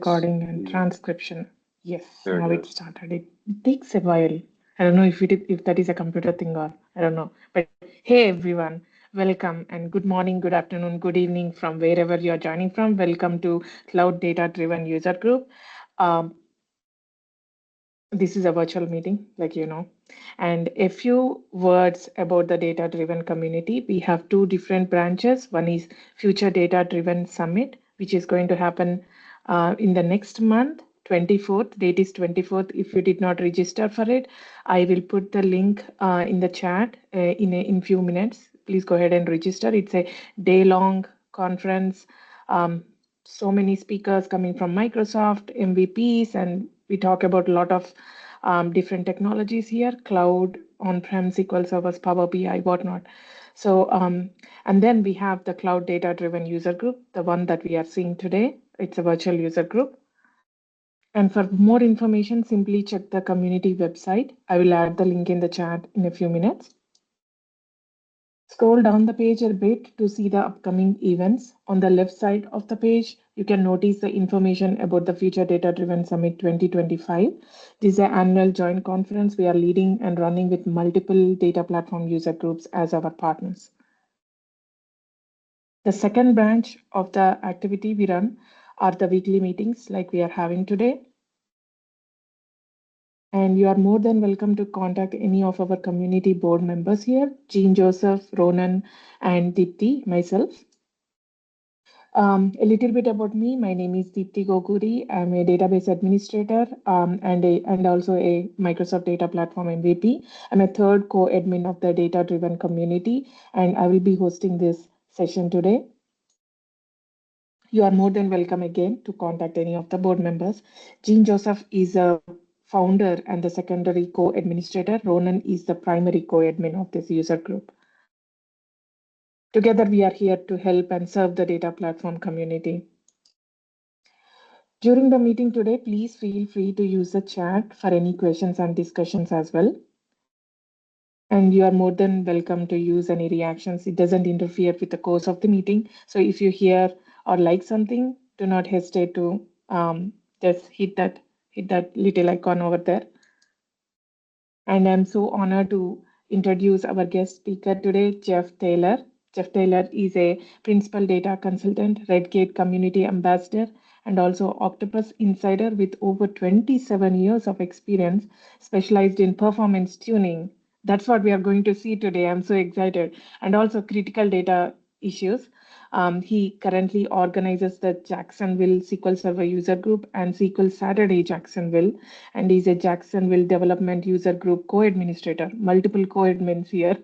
recording and transcription. Yes, now it started. It takes a while. I don't know if that is a computer thing or I don't know. But hey everyone, welcome and good morning, good afternoon, good evening from wherever you are joining from. Welcome to Cloud Data Driven User Group. This is a virtual meeting, like you know. And a few words about the data driven community. We have two different branches. One is Future Data Driven Summit, which is going to happen in the next month, 24th. Date is 24th. If you did not register for it, I will put the link in the chat in few minutes. Please go ahead and register. It's a day-long conference. So many speakers coming from Microsoft, MVPs, and we talk about a lot of different technologies here, cloud, on-prem, SQL servers, Power BI, whatnot. So, and then we have the cloud data-driven user group, the one that we are seeing today. It's a virtual user group. And for more information, simply check the community website. I will add the link in the chat in a few minutes. Scroll down the page a bit to see the upcoming events. On the left side of the page, you can notice the information about the Future Data Driven Summit 2025. This is an annual joint conference we are leading and running with multiple data platform user groups as our partners. The second branch of the activity we run are the weekly meetings like we are having today. And you are more than welcome to contact any of our community board members here, Jean Joseph, Ronan, and Dipti, myself. A little bit about me. My name is Dipti Goguri. I'm a database administrator and also a Microsoft Data Platform MVP. I'm a third co-admin of the data-driven community, and I will be hosting this session today. You are more than welcome again to contact any of the board members. Jean Joseph is a founder and the secondary co-administrator. Ronan is the primary co-admin of this user group. Together, we are here to help and serve the data platform community. During the meeting today, please feel free to use the chat for any questions and discussions as well. And you are more than welcome to use any reactions. It doesn't interfere with the course of the meeting. So if you hear or like something, do not hesitate to just hit that little icon over there. And I'm so honored to introduce our guest speaker today, Jeff Taylor. Jeff Taylor is a principal data consultant, Redgate Community Ambassador, and also Octopus Insider with over 27 years of experience, specialized in performance tuning. That's what we are going to see today. I'm so excited. And also critical data issues. He currently organizes the Jacksonville SQL Server User Group and SQL Saturday Jacksonville, and he's a Jacksonville Development User Group co-administrator, multiple co-admins here.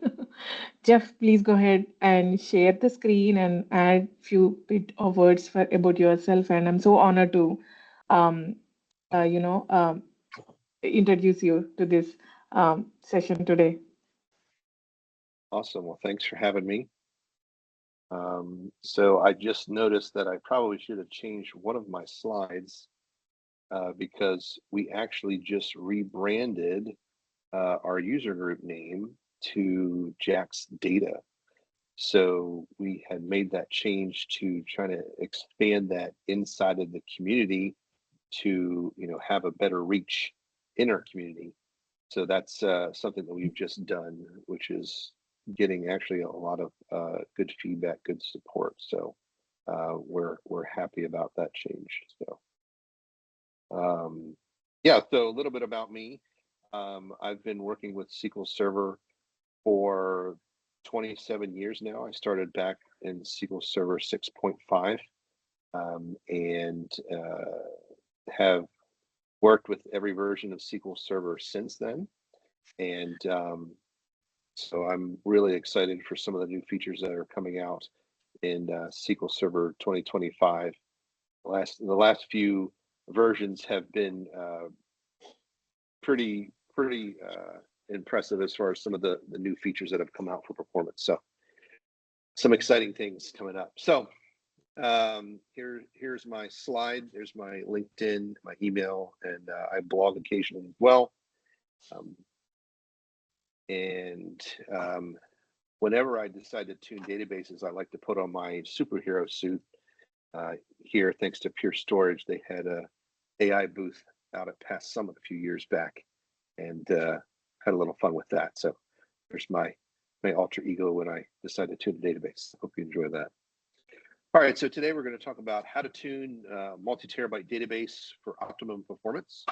Jeff, please go ahead and share the screen and add few bit of words about yourself. And I'm so honored to, introduce you to this session today. Awesome. Well, thanks for having me. So I just noticed that I probably should have changed one of my slides because we actually just rebranded our user group name to Jax Data. So we had made that change to try to expand that inside of the community to, have a better reach in our community. So that's something that we've just done, which is getting actually a lot of good feedback, good support. So we're happy about that change. So yeah, so a little bit about me. I've been working with SQL Server for 27 years now. I started back in SQL Server 6.5 and have worked with every version of SQL Server since then. And so I'm really excited for some of the new features that are coming out in SQL Server 2025. The last few versions have been pretty impressive as far as some of the new features that have come out for performance. So some exciting things coming up. So here's my slide. There's my LinkedIn, my email, and I blog occasionally as well. Whenever I decide to tune databases, I like to put on my superhero suit here, thanks to Pure Storage, they had a AI booth out at Past Summit a few years back, and had a little fun with that. So there's my alter ego when I decided to tune a database. Hope you enjoy that. All right, so today we're going to talk about how to tune multi-terabyte database for optimum performance.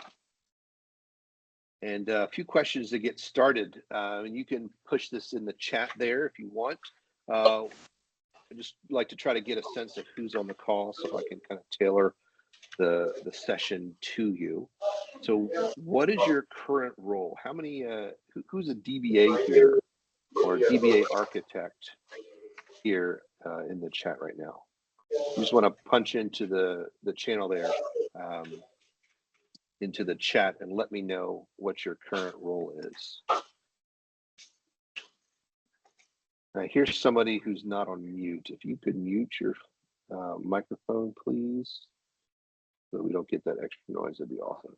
And a few questions to get started. And you can push this in the chat there if you want. I just like to try to get a sense of who's on the call so I can kind of tailor the session to you. So what is your current role? How many, who's a DBA here or DBA architect here in the chat right now? You just want to punch into the channel there, into the chat, and let me know what your current role is. Now, here's somebody who's not on mute. If you could mute your microphone, please, so that we don't get that extra noise, that'd be awesome.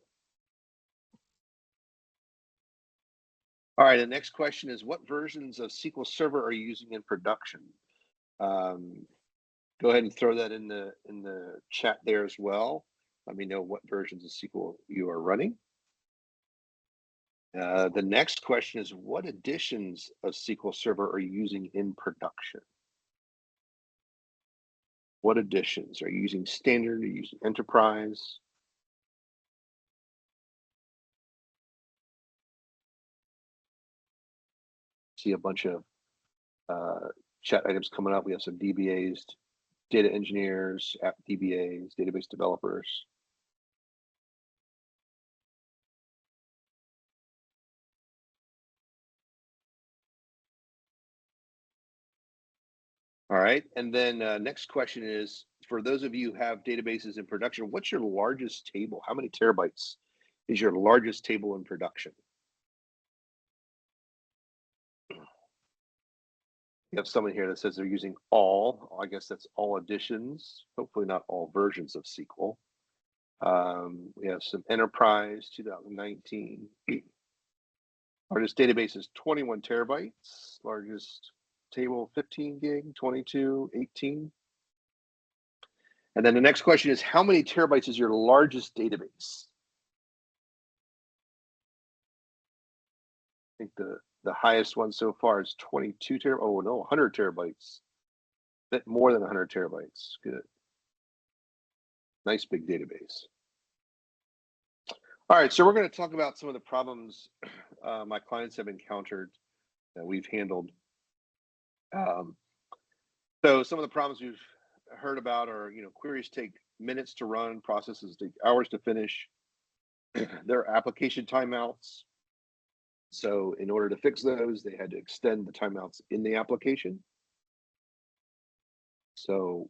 All right, the next question is, what versions of SQL Server are you using in production? Go ahead and throw that in the chat there as well. Let me know what versions of SQL you are running. The next question is, what editions of SQL Server are you using in production? What editions? Are you using standard? Are you using enterprise? See a bunch of chat items coming up. We have some DBAs, data engineers, app DBAs, database developers. All right, and then next question is, for those of you who have databases in production, what's your largest table? How many terabytes is your largest table in production? You have someone here that says they're using all. I guess that's all editions, hopefully not all versions of SQL. We have some enterprise 2019. Largest database is 21 terabytes. Largest table 15 gig, 22, 18. And then the next question is, how many terabytes is your largest database? I think the highest one so far is 22 terabytes. Oh no, 100 terabytes. A bit more than 100 terabytes. Good. Nice big database. All right, so we're going to talk about some of the problems my clients have encountered that we've handled. So some of the problems we've heard about are, queries take minutes to run, processes take hours to finish. There are application timeouts. So in order to fix those, they had to extend the timeouts in the application. So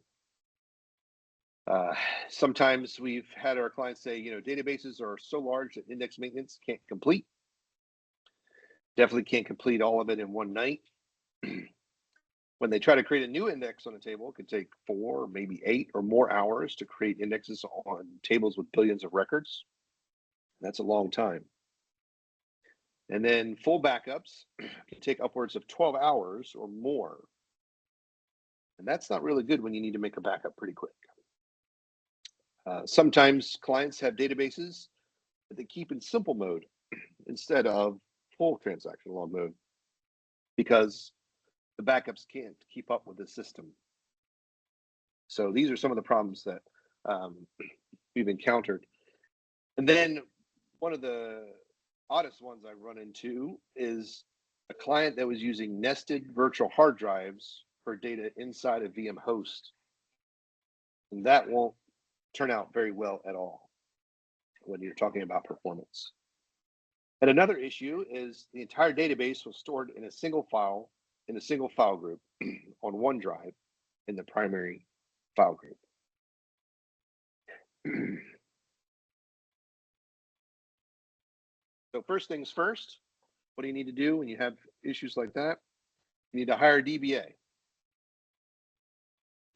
sometimes we've had our clients say, databases are so large that index maintenance can't complete. Definitely can't complete all of it in one night. When they try to create a new index on a table, it could take 4, maybe 8 or more hours to create indexes on tables with billions of records. That's a long time. And then full backups can take upwards of 12 hours or more. And that's not really good when you need to make a backup pretty quick. Sometimes clients have databases that they keep in simple mode instead of full transaction log mode because the backups can't keep up with the system. So these are some of the problems that we've encountered. And then one of the oddest ones I run into is a client that was using nested virtual hard drives for data inside a VM host. And that won't turn out very well at all when you're talking about performance. And another issue is the entire database was stored in a single file group on OneDrive in the primary file group. So first things first, what do you need to do when you have issues like that? You need to hire a DBA.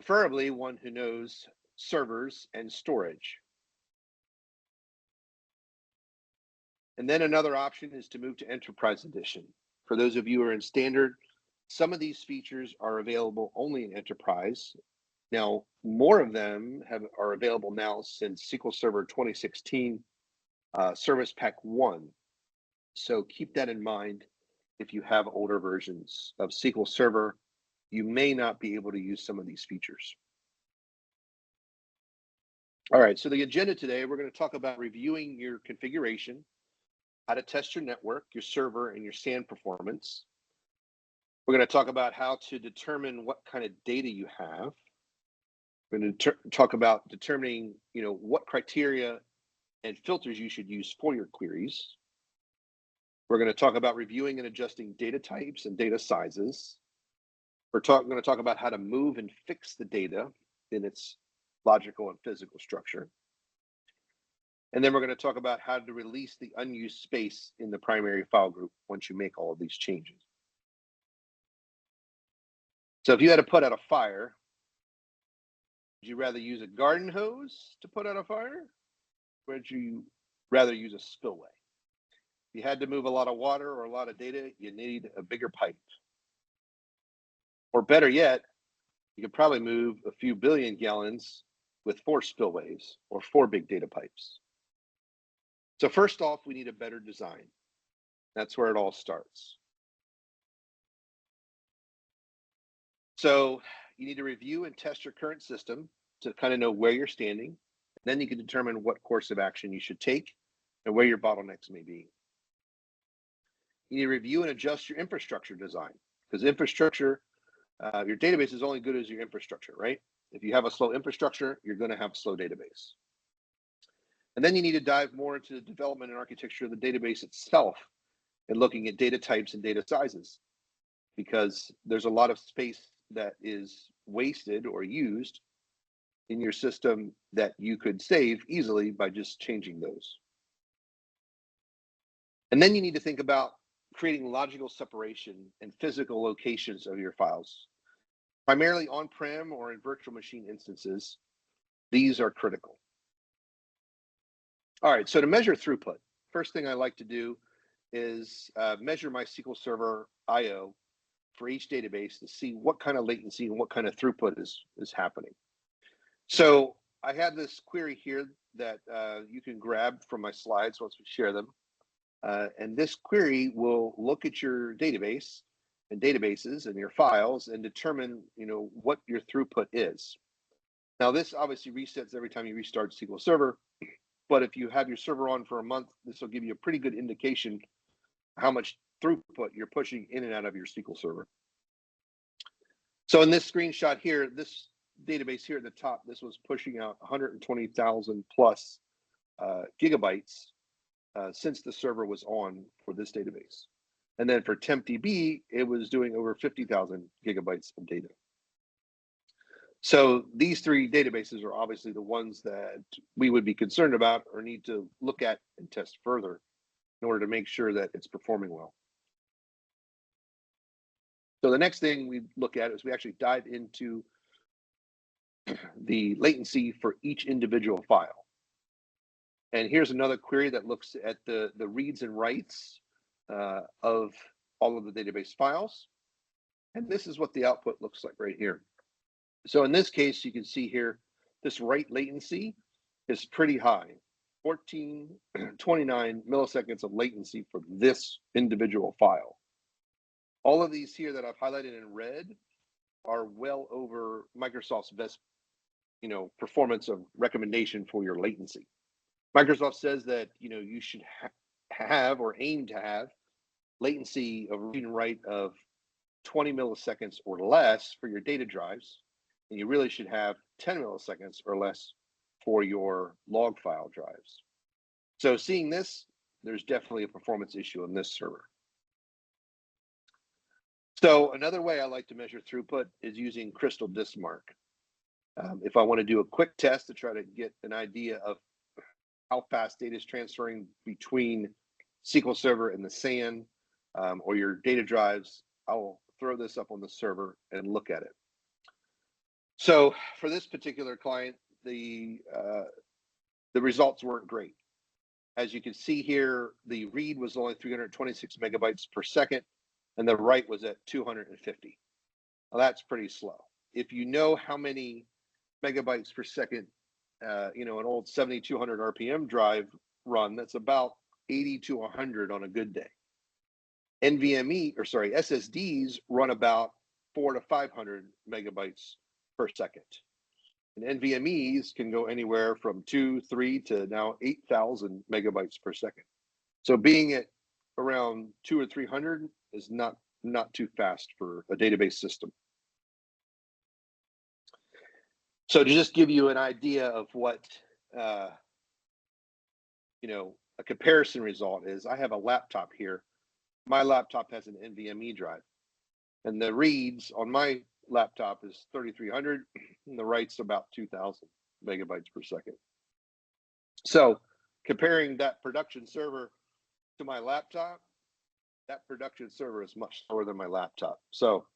Preferably one who knows servers and storage. And then another option is to move to Enterprise Edition. For those of you who are in Standard, some of these features are available only in Enterprise. Now, more of them are available now since SQL Server 2016 Service Pack 1. So keep that in mind. If you have older versions of SQL Server, you may not be able to use some of these features. All right, so the agenda today, we're going to talk about reviewing your configuration, how to test your network, your server, and your SAN performance. We're going to talk about how to determine what kind of data you have. We're going to talk about determining, what criteria and filters you should use for your queries. We're going to talk about reviewing and adjusting data types and data sizes. We're going to talk about how to move and fix the data in its logical and physical structure. And then we're going to talk about how to release the unused space in the primary file group once you make all of these changes. So if you had to put out a fire, would you rather use a garden hose to put out a fire? Or would you rather use a spillway? If you had to move a lot of water or a lot of data, you need a bigger pipe. Or better yet, you could probably move a few billion gallons with 4 spillways or 4 big data pipes. So first off, we need a better design. That's where it all starts. So you need to review and test your current system to kind of know where you're standing. Then you can determine what course of action you should take and where your bottlenecks may be. You need to review and adjust your infrastructure design, because infrastructure, your database is only good as your infrastructure, right? If you have a slow infrastructure, you're going to have a slow database. And then you need to dive more into the development and architecture of the database itself and looking at data types and data sizes, because there's a lot of space that is wasted or used in your system that you could save easily by just changing those. And then you need to think about creating logical separation and physical locations of your files, primarily on-prem or in virtual machine instances. These are critical. All right, so to measure throughput, first thing I like to do is measure my SQL Server I/O for each database to see what kind of latency and what kind of throughput is happening. So I have this query here that you can grab from my slides once we share them. And this query will look at your database and databases and your files and determine, what your throughput is. Now, this obviously resets every time you restart SQL Server, but if you have your server on for a month, this will give you a pretty good indication how much throughput you're pushing in and out of your SQL Server. So in this screenshot here, this database here at the top, this was pushing out 120,000 plus gigabytes since the server was on for this database. And then for TempDB, it was doing over 50,000 gigabytes of data. So these 3 databases are obviously the ones that we would be concerned about or need to look at and test further in order to make sure that it's performing well. So the next thing we look at is we actually dive into the latency for each individual file. And here's another query that looks at the reads and writes of all of the database files. And this is what the output looks like right here. So in this case, you can see here, this write latency is pretty high, 1429 milliseconds of latency for this individual file. All of these here that I've highlighted in red are well over Microsoft's best, performance of recommendation for your latency. Microsoft says that, you should have or aim to have latency of read and write of 20 milliseconds or less for your data drives. And you really should have 10 milliseconds or less for your log file drives. So seeing this, there's definitely a performance issue on this server. So another way I like to measure throughput is using Crystal Disk Mark. If I want to do a quick test to try to get an idea of how fast data is transferring between SQL Server and the SAN or your data drives, I'll throw this up on the server and look at it. So for this particular client, the results weren't great. As you can see here, the read was only 326 megabytes per second, and the write was at 250. Well, that's pretty slow. If you know how many megabytes per second, an old 7200 RPM drive run, that's about 80 to 100 on a good day. SSDs run about 400 to 500 megabytes per second. And NVMEs can go anywhere from 2, 3 to now 8,000 megabytes per second. So being at around 200 or 300 is not too fast for a database system. So to just give you an idea of what a comparison result is, I have a laptop here. My laptop has an NVMe drive, and the reads on my laptop is 3,300, and the writes about 2,000 megabytes per second. So comparing that production server to my laptop, that production server is much slower than my laptop. So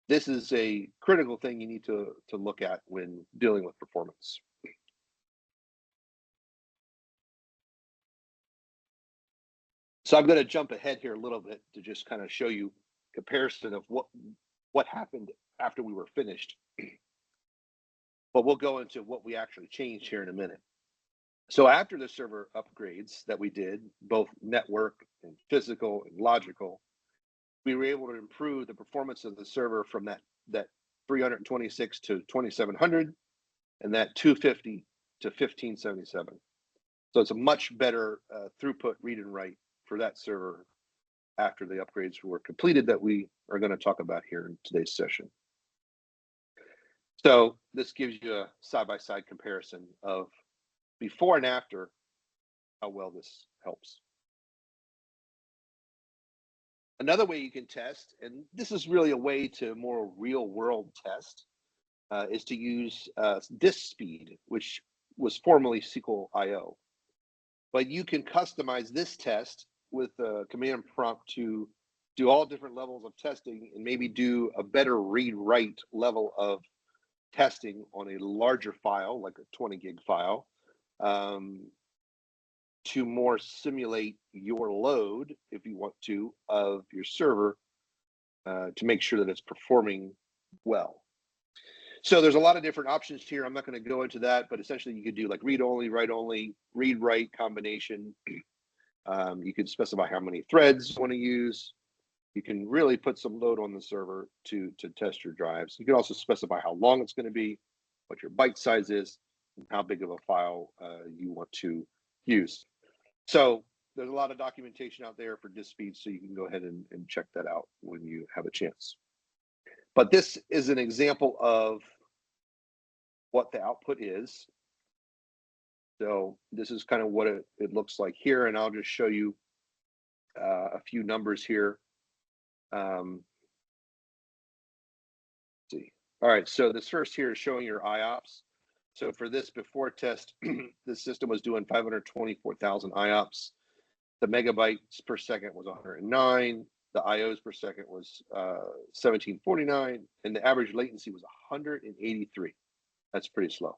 this is a critical thing you need to look at when dealing with performance. So I'm going to jump ahead here a little bit to just kind of show you comparison of what happened after we were finished. But we'll go into what we actually changed here in a minute. So after the server upgrades that we did, both network and physical and logical, we were able to improve the performance of the server from that 326 to 2700 and that 250 to 1577. So it's a much better throughput read and write for that server after the upgrades were completed that we are going to talk about here in today's session. So this gives you a side-by-side comparison of before and after, how well this helps. Another way you can test, and this is really a way to more real-world test, is to use disk speed, which was formerly SQL IO. But you can customize this test with a command prompt to do all different levels of testing and maybe do a better read-write level of testing on a larger file, like a 20 gig file, to more simulate your load, if you want to, of your server to make sure that it's performing well. So there's a lot of different options here. I'm not going to go into that, but essentially you could do like read-only, write-only, read-write combination. You could specify how many threads you want to use. You can really put some load on the server to test your drives. You can also specify how long it's going to be, what your byte size is, and how big of a file you want to use. So there's a lot of documentation out there for disk speed, so you can go ahead and check that out when you have a chance. But this is an example of what the output is. So this is kind of what it looks like here, and I'll just show you a few numbers here. Let's see. All right, so this first here is showing your IOPS. So for this before test, the system was doing 524,000 IOPS. The megabytes per second was 109. The IOs per second was 1749, and the average latency was 183. That's pretty slow.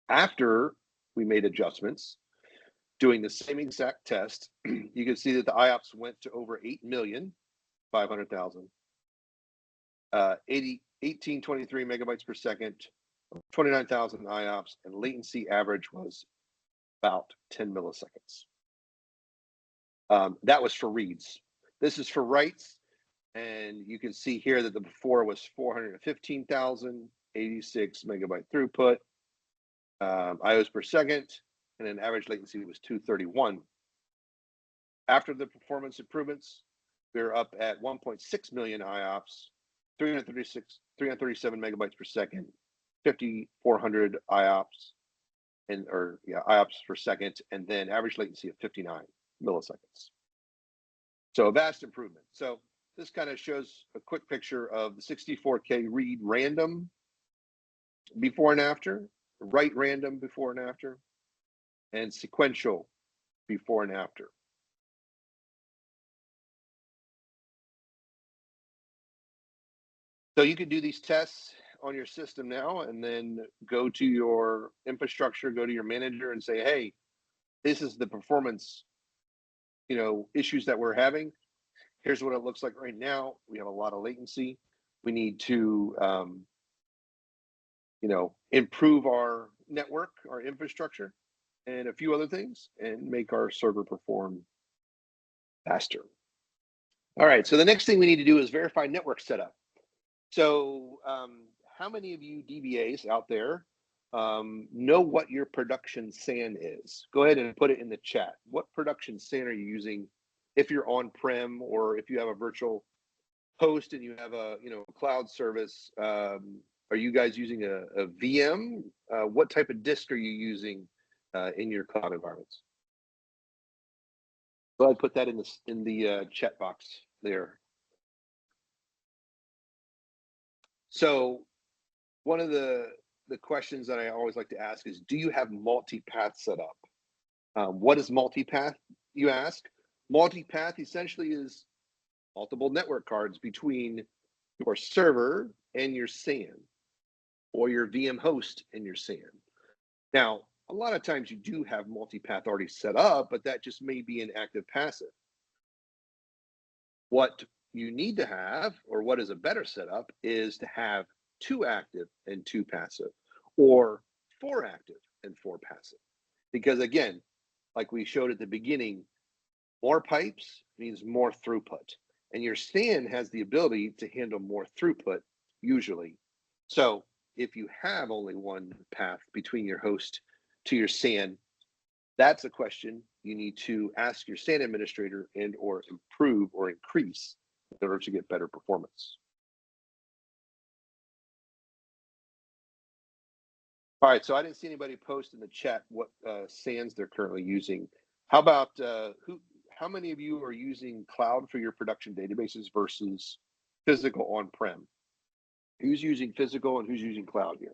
After we made adjustments, doing the same exact test, you can see that the IOPS went to over 8,500,000, 1823 megabytes per second, 29,000 IOPS, and latency average was about 10 milliseconds. That was for reads. This is for writes, and you can see here that the before was 415,000, 86 megabyte throughput, IOs per second, and an average latency was 231. After the performance improvements, we're up at 1.6 million IOPS, 337 megabytes per second, 5,400 IOPS, IOPS per second, and then average latency of 59 milliseconds. So a vast improvement. So this kind of shows a quick picture of the 64K read random before and after, write random before and after, and sequential before and after. So you can do these tests on your system now and then go to your infrastructure, go to your manager and say, hey, this is the performance issues that we're having. Here's what it looks like right now. We have a lot of latency. We need to improve our network, our infrastructure, and a few other things, and make our server perform faster. All right, so the next thing we need to do is verify network setup. So how many of you DBAs out there know what your production SAN is? Go ahead and put it in the chat. What production SAN are you using if you're on-prem, or if you have a virtual host and you have a cloud service? Are you guys using a VM? What type of disk are you using in your cloud environments? Go ahead and put that in the chat box there. So one of the questions that I always like to ask is, do you have multi-path set up? What is multi-path, you ask? Multi-path essentially is multiple network cards between your server and your SAN, or your VM host and your SAN. Now, a lot of times you do have multi-path already set up, but that just may be an active passive. What you need to have, or what is a better setup, is to have 2 active and 2 passive, or 4 active and 4 passive. Because again, like we showed at the beginning, more pipes means more throughput, and your SAN has the ability to handle more throughput usually. So if you have only 1 path between your host to your SAN, that's a question you need to ask your SAN administrator and or improve or increase in order to get better performance. All right, so I didn't see anybody post in the chat what SANs they're currently using. How about how many of you are using cloud for your production databases versus physical on-prem? Who's using physical and who's using cloud here?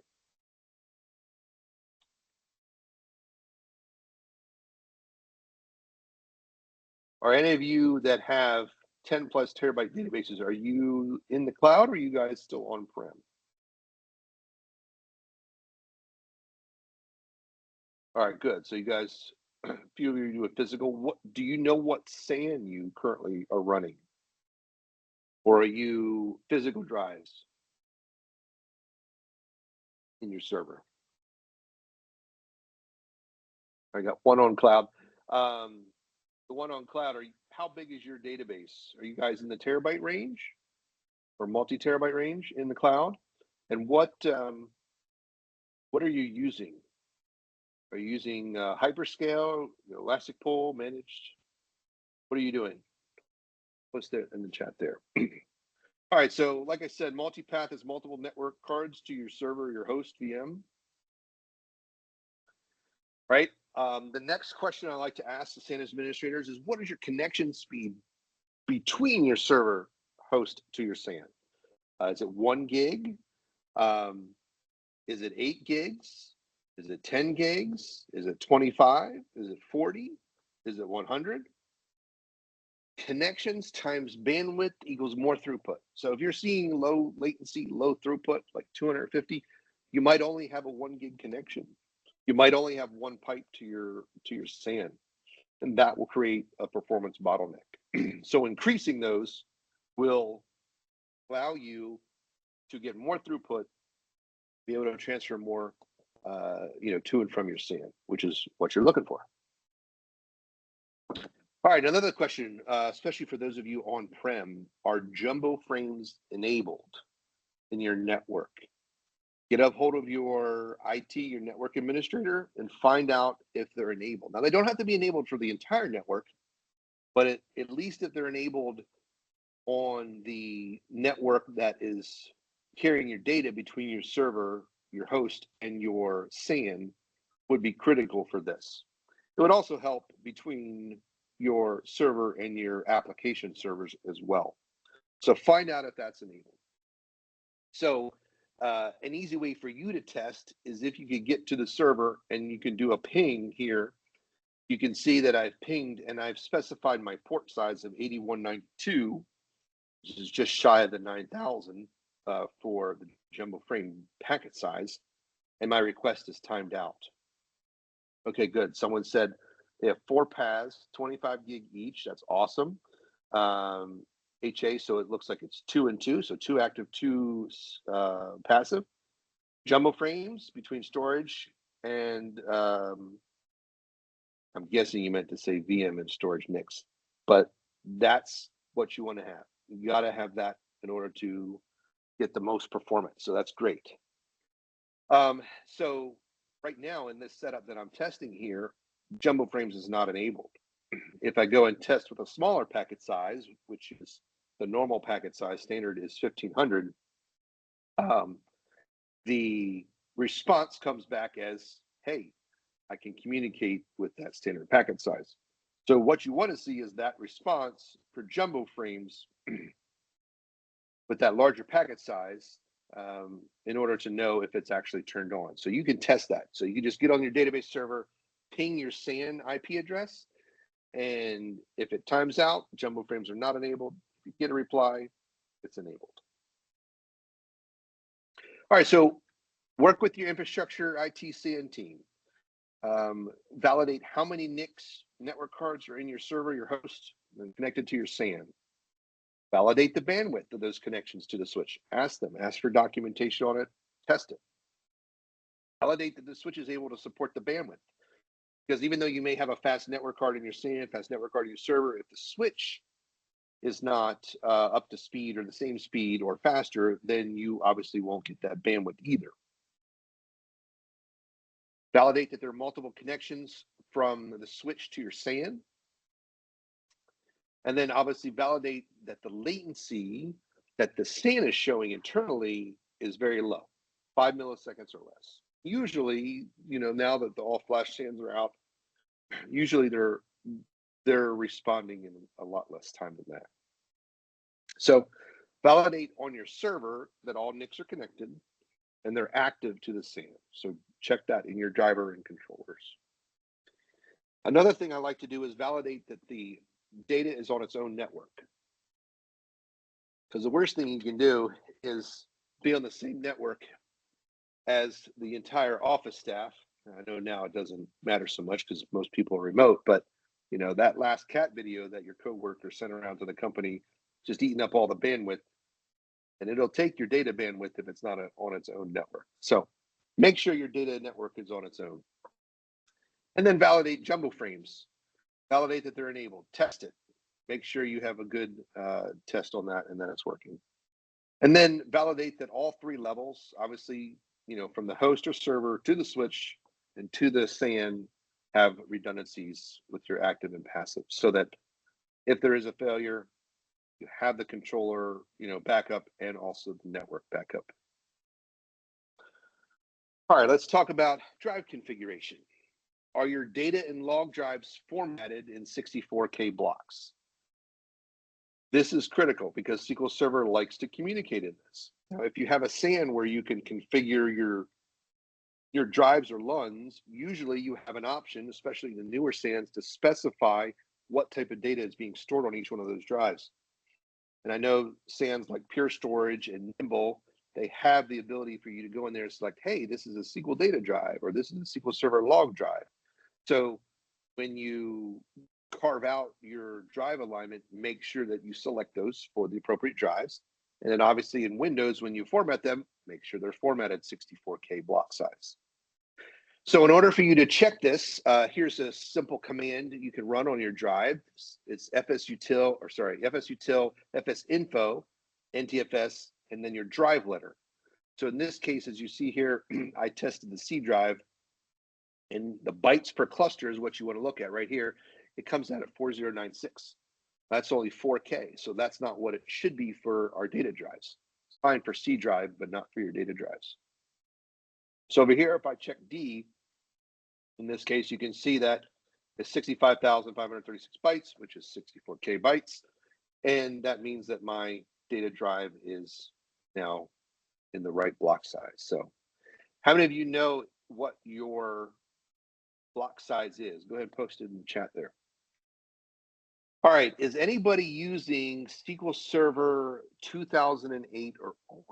Are any of you that have 10+ terabyte databases, are you in the cloud, or are you guys still on-prem? All right, good. So you guys, a few of you do a physical. What do you know what SAN you currently are running? Or are you physical drives in your server? I got one on cloud. The one on cloud, how big is your database? Are you guys in the terabyte range or multi-terabyte range in the cloud? And what are you using? Are you using hyperscale, elastic pool, managed? What are you doing? Post it in the chat there. All right, so like I said, multi-path is multiple network cards to your server, your host VM. Right? The next question I like to ask the SAN administrators is, what is your connection speed between your server host to your SAN? Is it 1 gig? Is it 8 gigs? Is it 10 gigs? Is it 25? Is it 40? Is it 100? Connections times bandwidth equals more throughput. So if you're seeing low latency, low throughput, like 250, you might only have a 1 gig connection. You might only have 1 pipe to your SAN, and that will create a performance bottleneck. So increasing those will allow you to get more throughput, be able to transfer more to and from your SAN, which is what you're looking for. All right, another question, especially for those of you on-prem, are jumbo frames enabled in your network? Get a hold of your IT, your network administrator, and find out if they're enabled. Now, they don't have to be enabled for the entire network, but at least if they're enabled on the network that is carrying your data between your server, your host, and your SAN would be critical for this. It would also help between your server and your application servers as well. So find out if that's enabled. So an easy way for you to test is if you could get to the server and you can do a ping here. You can see that I've pinged and I've specified my port size of 8192, which is just shy of the 9,000 for the jumbo frame packet size, and my request is timed out. Okay, good. Someone said they have 4 paths, 25 gig each. That's awesome. HA, so it looks like it's 2 and 2, so 2 active, 2 passive. Jumbo frames between storage and I'm guessing you meant to say VM and storage mix, but that's what you want to have. You got to have that in order to get the most performance. So that's great. So right now in this setup that I'm testing here, jumbo frames is not enabled. If I go and test with a smaller packet size, which is the normal packet size standard is 1500, the response comes back as, hey, I can communicate with that standard packet size. So what you want to see is that response for jumbo frames with that larger packet size in order to know if it's actually turned on. So you can test that. So you can just get on your database server, ping your SAN IP address, and if it times out, jumbo frames are not enabled. If you get a reply, it's enabled. All right, so work with your infrastructure IT SAN team. Validate how many NICs, network cards, are in your server, your host, and connected to your SAN. Validate the bandwidth of those connections to the switch. Ask them, ask for documentation on it, test it. Validate that the switch is able to support the bandwidth. Because even though you may have a fast network card in your SAN, fast network card in your server, if the switch is not up to speed or the same speed or faster, then you obviously won't get that bandwidth either. Validate that there are multiple connections from the switch to your SAN. And then obviously validate that the latency that the SAN is showing internally is very low, 5 milliseconds or less. Usually, you know, now that the all flash SANs are out, usually they're responding in a lot less time than that. So validate on your server that all NICs are connected and they're active to the SAN. So check that in your driver and controllers. Another thing I like to do is validate that the data is on its own network. Because the worst thing you can do is be on the same network as the entire office staff. I know now it doesn't matter so much because most people are remote, but you know, that last cat video that your coworker sent around to the company just eating up all the bandwidth, and it'll take your data bandwidth if it's not on its own network. So make sure your data network is on its own. And then validate jumbo frames. Validate that they're enabled. Test it. Make sure you have a good test on that and that it's working. And then validate that all three levels, obviously, you know, from the host or server to the switch and to the SAN, have redundancies with your active and passive, so that if there is a failure, you have the controller, you know, backup and also the network backup. All right, let's talk about drive configuration. Are your data and log drives formatted in 64K blocks? This is critical because SQL Server likes to communicate in this. Now, if you have a SAN where you can configure your drives or LUNs, usually you have an option, especially the newer SANs, to specify what type of data is being stored on each one of those drives. And I know SANs like Pure Storage and Nimble, they have the ability for you to go in there and select, hey, this is a SQL data drive, or this is a SQL Server log drive. So when you carve out your drive alignment, make sure that you select those for the appropriate drives. And then obviously in Windows, when you format them, make sure they're formatted 64K block size. So in order for you to check this, here's a simple command you can run on your drive. It's fsutil, fsinfo, ntfs, and then your drive letter. So in this case, as you see here, I tested the C drive, and the bytes per cluster is what you want to look at right here. It comes out at 4096. That's only 4K, so that's not what it should be for our data drives. It's fine for C drive, but not for your data drives. So over here, if I check D, in this case, you can see that it's 65,536 bytes, which is 64K bytes. And that means that my data drive is now in the right block size. So how many of you know what your block size is? Go ahead and post it in the chat there. All right, is anybody using SQL Server 2008 or older?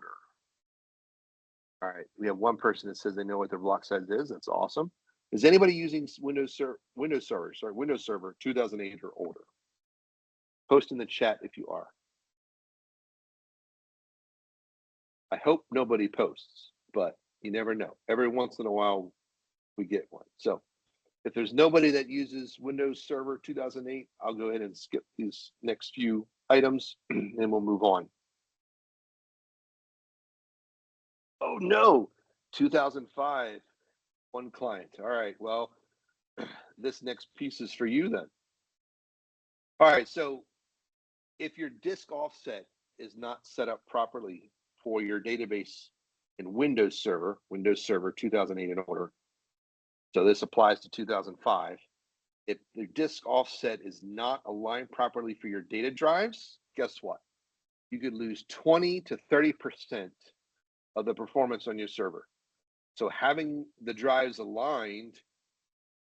All right, we have one person that says they know what their block size is. That's awesome. Is anybody using Windows Server 2008 or older? Post in the chat if you are. I hope nobody posts, but You never know. Every once in a while, we get one. So if there's nobody that uses Windows Server 2008, I'll go ahead and skip these next few items and we'll move on. Oh no, 2005, one client. All right, well, this next piece is for you then. All right, so if your disk offset is not set up properly for your database in Windows Server 2008 and older, so this applies to 2005, if the disk offset is not aligned properly for your data drives, guess what? You could lose 20 to 30% of the performance on your server. So having the drives aligned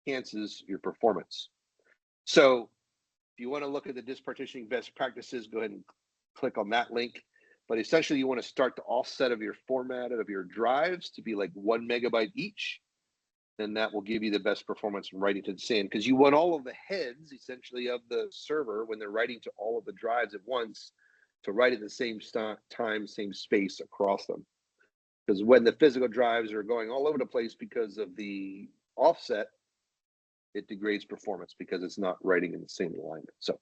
enhances your performance. So if you want to look at the disk partitioning best practices, go ahead and click on that link. But essentially, you want to start the offset of your format of your drives to be like 1 megabyte each. Then that will give you the best performance from writing to the SAN, because you want all of the heads essentially of the server when they're writing to all of the drives at once to write at the same time, same space across them. Because when the physical drives are going all over the place because of the offset, it degrades performance because it's not writing in the same alignment. So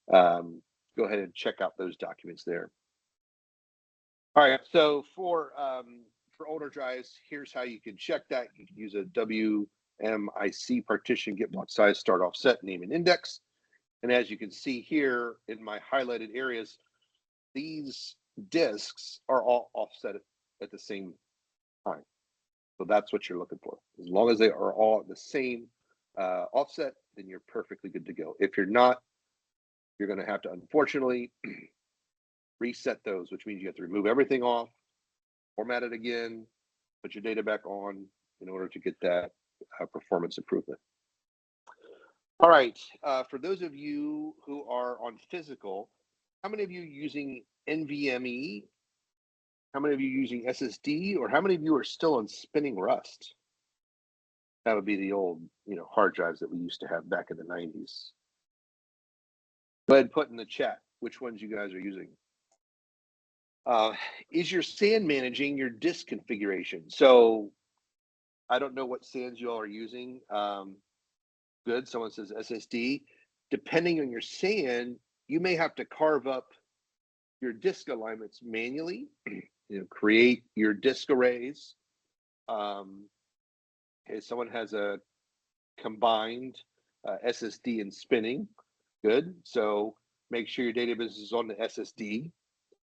go ahead and check out those documents there. All right, so for older drives, here's how you can check that. You can use a WMIC partition, get block size, start offset, name and index. And as you can see here in my highlighted areas, these disks are all offset at the same time. So that's what you're looking for. As long as they are all at the same offset, then you're perfectly good to go. If you're not, you're going to have to, unfortunately, reset those, which means you have to remove everything off, format it again, put your data back on in order to get that performance improvement. All right, for those of you who are on physical, how many of you using NVMe? How many of you using SSD? Or how many of you are still on spinning Rust? That would be the old, hard drives that we used to have back in the 90s. Go ahead and put in the chat which ones you guys are using. Is your SAN managing your disk configuration? So I don't know what SANs you all are using. Good, someone says SSD. Depending on your SAN, you may have to carve up your disk alignments manually, create your disk arrays. Okay, someone has a combined SSD and spinning. Good, so make sure your database is on the SSD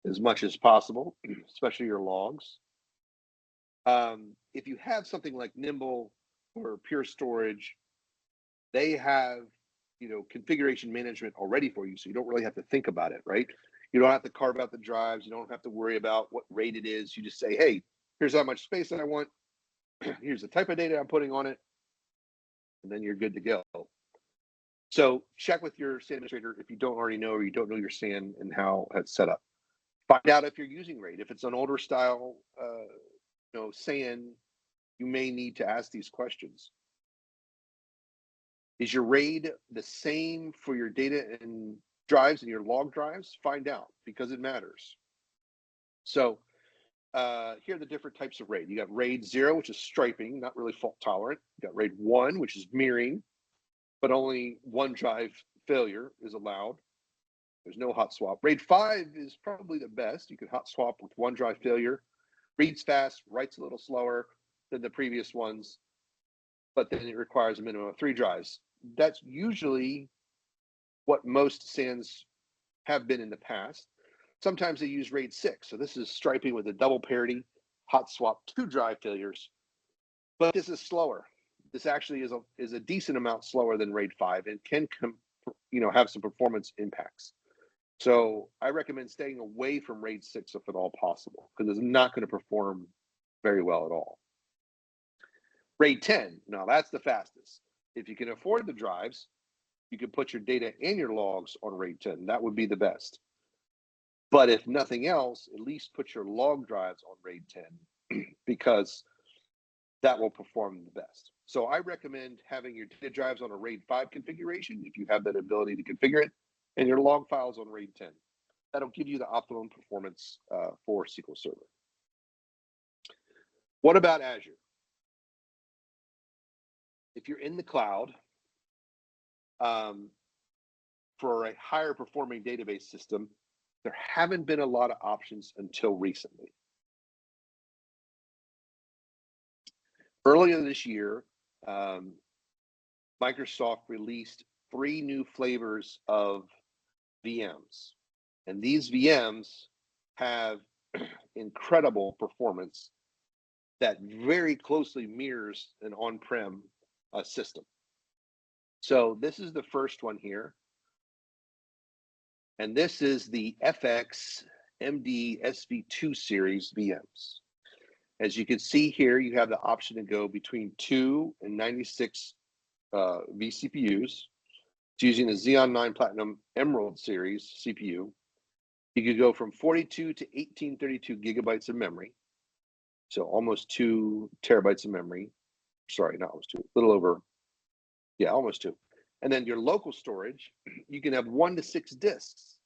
as much as possible, especially your logs. If you have something like Nimble or Pure Storage, they have configuration management already for you, so you don't really have to think about it, right? You don't have to carve out the drives. You don't have to worry about what rate it is. You just say, hey, here's how much space I want. Here's the type of data I'm putting on it, and then you're good to go. So check with your SAN administrator if you don't already know, or you don't know your SAN and how it's set up. Find out if you're using RAID. If it's an older style SAN, you may need to ask these questions. Is your RAID the same for your data and drives and your log drives? Find out, because it matters. So here are the different types of RAID. You got RAID 0, which is striping, not really fault tolerant. You got RAID 1, which is mirroring, but only one drive failure is allowed. There's no hot swap. RAID 5 is probably the best. You can hot swap with one drive failure. Reads fast, writes a little slower than the previous ones, but then it requires a minimum of 3 drives. That's usually what most SANs have been in the past. Sometimes they use RAID 6. So this is striping with a double parity, hot swap, 2 drive failures. But this is slower. This actually is a decent amount slower than RAID 5 and can have some performance impacts. So I recommend staying away from RAID 6 if at all possible, because it's not going to perform very well at all. RAID 10, now that's the fastest. If you can afford the drives, you can put your data and your logs on RAID 10. That would be the best. But if nothing else, at least put your log drives on RAID 10 because that will perform the best. So I recommend having your data drives on a RAID 5 configuration if you have that ability to configure it, and your log files on RAID 10. That'll give you the optimum performance for SQL Server. What about Azure? If you're in the cloud, for a higher performing database system, there haven't been a lot of options until recently. Earlier this year, Microsoft released 3 new flavors of VMs. And these VMs have incredible performance that very closely mirrors an on-prem system. So this is the first one here. And this is the FX MD SV2 series VMs. As you can see here, you have the option to go between 2 and 96 vCPUs. It's using the Xeon 9 Platinum Emerald series CPU. You could go from 42 to 1832 gigabytes of memory. So almost 2 terabytes of memory. Sorry, not almost 2, a little over, yeah, almost 2. And then your local storage, you can have 1 to 6 disks.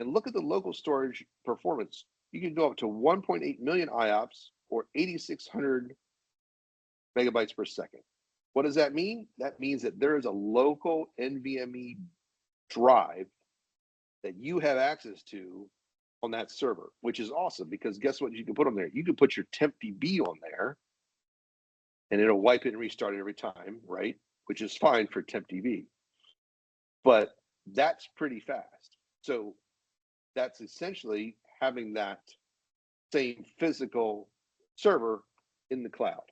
And look at the local storage performance. You can go up to 1.8 million IOPS or 8,600 megabytes per second. What does that mean? That means that there is a local NVMe drive that you have access to on that server, which is awesome because guess what you can put on there? You can put your tempdb on there and it'll wipe it and restart it every time, right? Which is fine for tempdb, but that's pretty fast. So that's essentially having that same physical server in the cloud.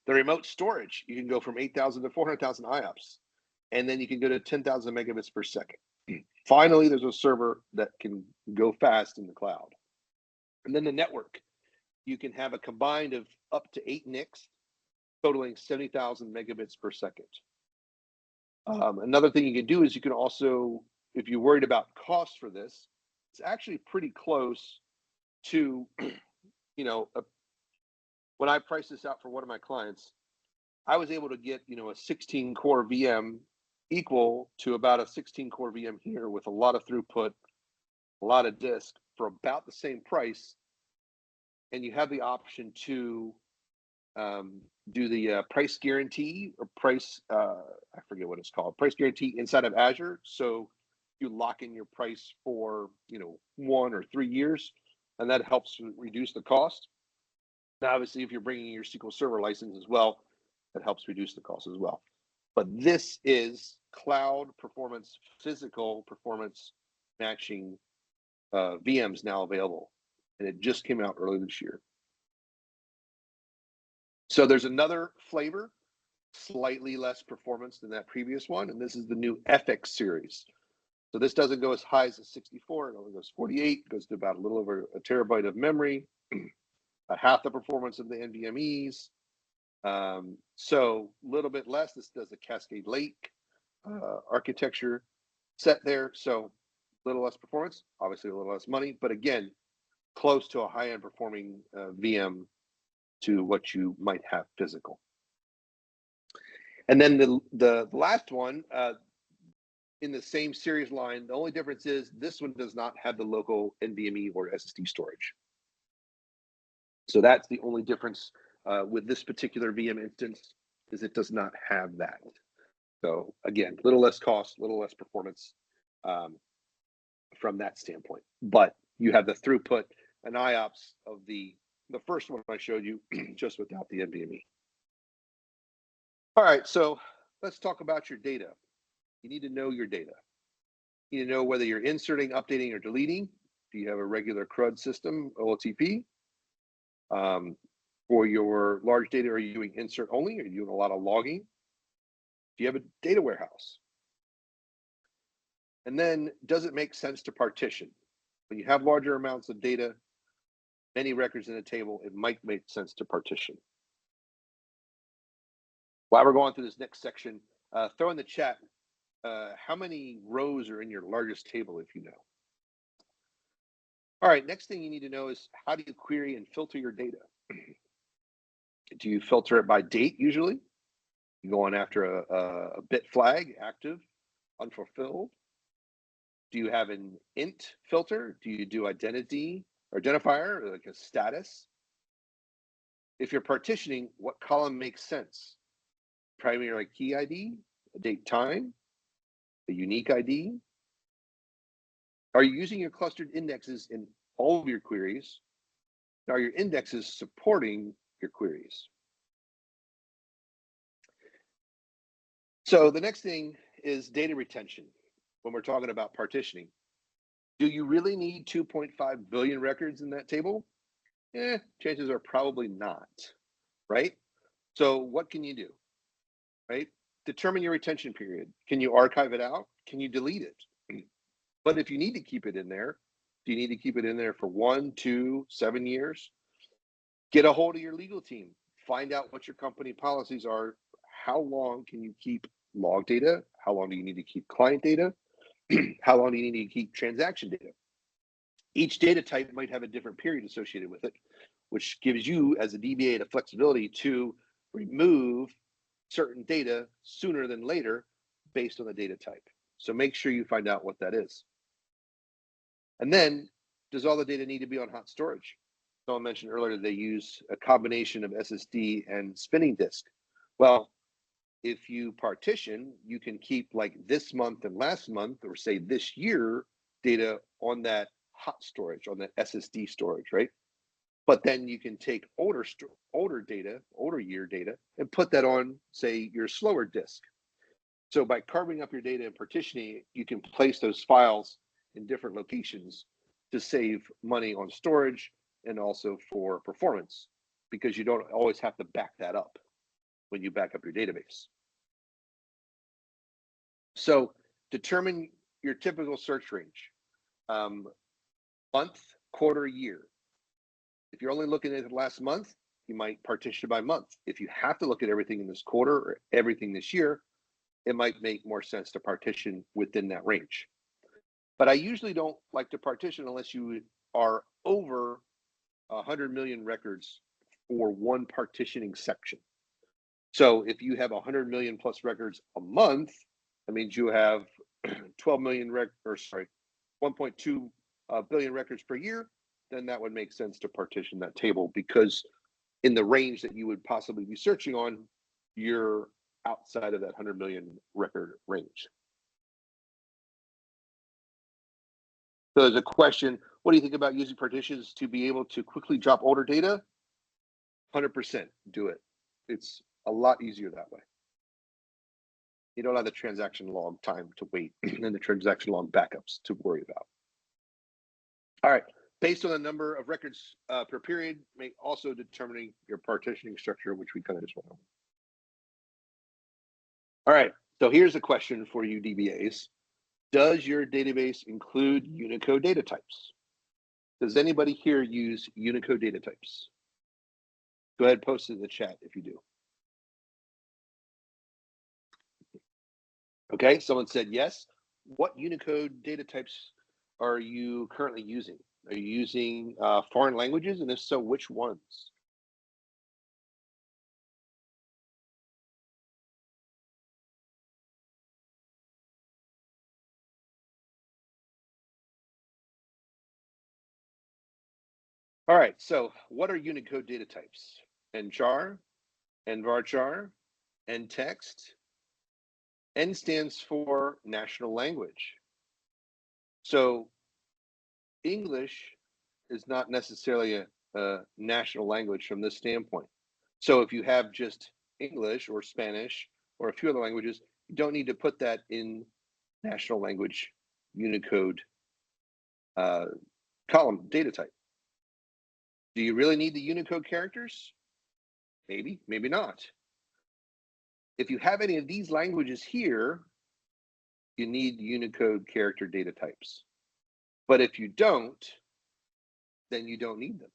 The remote storage, you can go from 8,000 to 400,000 IOPS, and then you can go to 10,000 megabits per second. Finally, there's a server that can go fast in the cloud. And then the network, you can have a combined of up to 8 NICs, totaling 70,000 megabits per second. Another thing you can do is you can also, if you're worried about cost for this, it's actually pretty close to, you know, when I priced this out for one of my clients, I was able to get, you know, a 16 core VM equal to about a 16 core VM here with a lot of throughput, a lot of disk for about the same price. And you have the option to do the price guarantee or price, I forget what it's called, price guarantee inside of Azure. So you lock in your price for, you know, 1 or 3 years, and that helps reduce the cost. Now, obviously, if you're bringing your SQL Server license as well, that helps reduce the cost as well. But this is cloud performance, physical performance matching VMs now available. And it just came out early this year. So there's another flavor, slightly less performance than that previous one. And this is the new FX series. So this doesn't go as high as a 64, it only goes 48, goes to about a little over a terabyte of memory, half the performance of the NVMEs. So a little bit less. This does a Cascade Lake architecture set there. So a little less performance, obviously a little less money, but again, close to a high-end performing VM to what you might have physical. And then the last one, in the same series line, the only difference is this one does not have the local NVMe or SSD storage. So that's the only difference with this particular VM instance, is it does not have that. So again, a little less cost, a little less performance from that standpoint. But you have the throughput and IOPS of the first one I showed you, just without the NVMe. All right, so let's talk about your data. You need to know your data. You need to know whether you're inserting, updating, or deleting. Do you have a regular CRUD system, OLTP? For your large data, are you doing insert only? Are you doing a lot of logging? Do you have a data warehouse? And then, does it make sense to partition? When you have larger amounts of data, many records in a table, it might make sense to partition. While we're going through this next section, throw in the chat how many rows are in your largest table, if you know. All right, next thing you need to know is how do you query and filter your data? Do you filter it by date usually? You go on after a bit flag, active, unfulfilled? Do you have an int filter? Do you do identity or identifier, like a status? If you're partitioning, what column makes sense? Primary key ID, a date time, a unique ID? Are you using your clustered indexes in all of your queries? Are your indexes supporting your queries? So the next thing is data retention. When we're talking about partitioning, do you really need 2.5 billion records in that table? Chances are probably not, right? So what can you do, right? Determine your retention period. Can you archive it out? Can you delete it? But if you need to keep it in there, do you need to keep it in there for 1, 2, 7 years? Get a hold of your legal team. Find out what your company policies are. How long can you keep log data? How long do you need to keep client data? How long do you need to keep transaction data? Each data type might have a different period associated with it, which gives you as a DBA the flexibility to remove certain data sooner than later based on the data type. So make sure you find out what that is. And then, does all the data need to be on hot storage? Someone mentioned earlier they use a combination of SSD and spinning disk. Well, if you partition, you can keep like this month and last month, or say this year, data on that hot storage, on the SSD storage, right? But then you can take older year data, and put that on, say, your slower disk. So by carving up your data and partitioning, you can place those files in different locations to save money on storage and also for performance, because you don't always have to back that up when you back up your database. So determine your typical search range. Month, quarter, year. If you're only looking at the last month, you might partition by month. If you have to look at everything in this quarter or everything this year, it might make more sense to partition within that range. But I usually don't like to partition unless you are over 100 million records for one partitioning section. So if you have 100 million plus records a month, that means you have 12 million 1.2 billion records per year, then that would make sense to partition that table, because in the range that you would possibly be searching on, you're outside of that 100 million record range. So there's a question, what do you think about using partitions to be able to quickly drop older data? 100% do it. It's a lot easier that way. You don't have the transaction log time to wait and the transaction log backups to worry about. All right, based on the number of records per period, make also determining your partitioning structure, which we kind of just went over. All right, so here's a question for you DBAs. Does your database include Unicode data types? Does anybody here use Unicode data types? Go ahead and post it in the chat if you do. Okay, someone said yes. What Unicode data types are you currently using? Are you using foreign languages, and if so, which ones? All right, so what are Unicode data types? nchar, nvarchar, ntext. N stands for national language. So English is not necessarily a national language from this standpoint. So if you have just English or Spanish or a few other languages, you don't need to put that in national language Unicode column data type. Do you really need the Unicode characters? Maybe, maybe not. If you have any of these languages here, you need Unicode character data types. But if you don't, then you don't need them.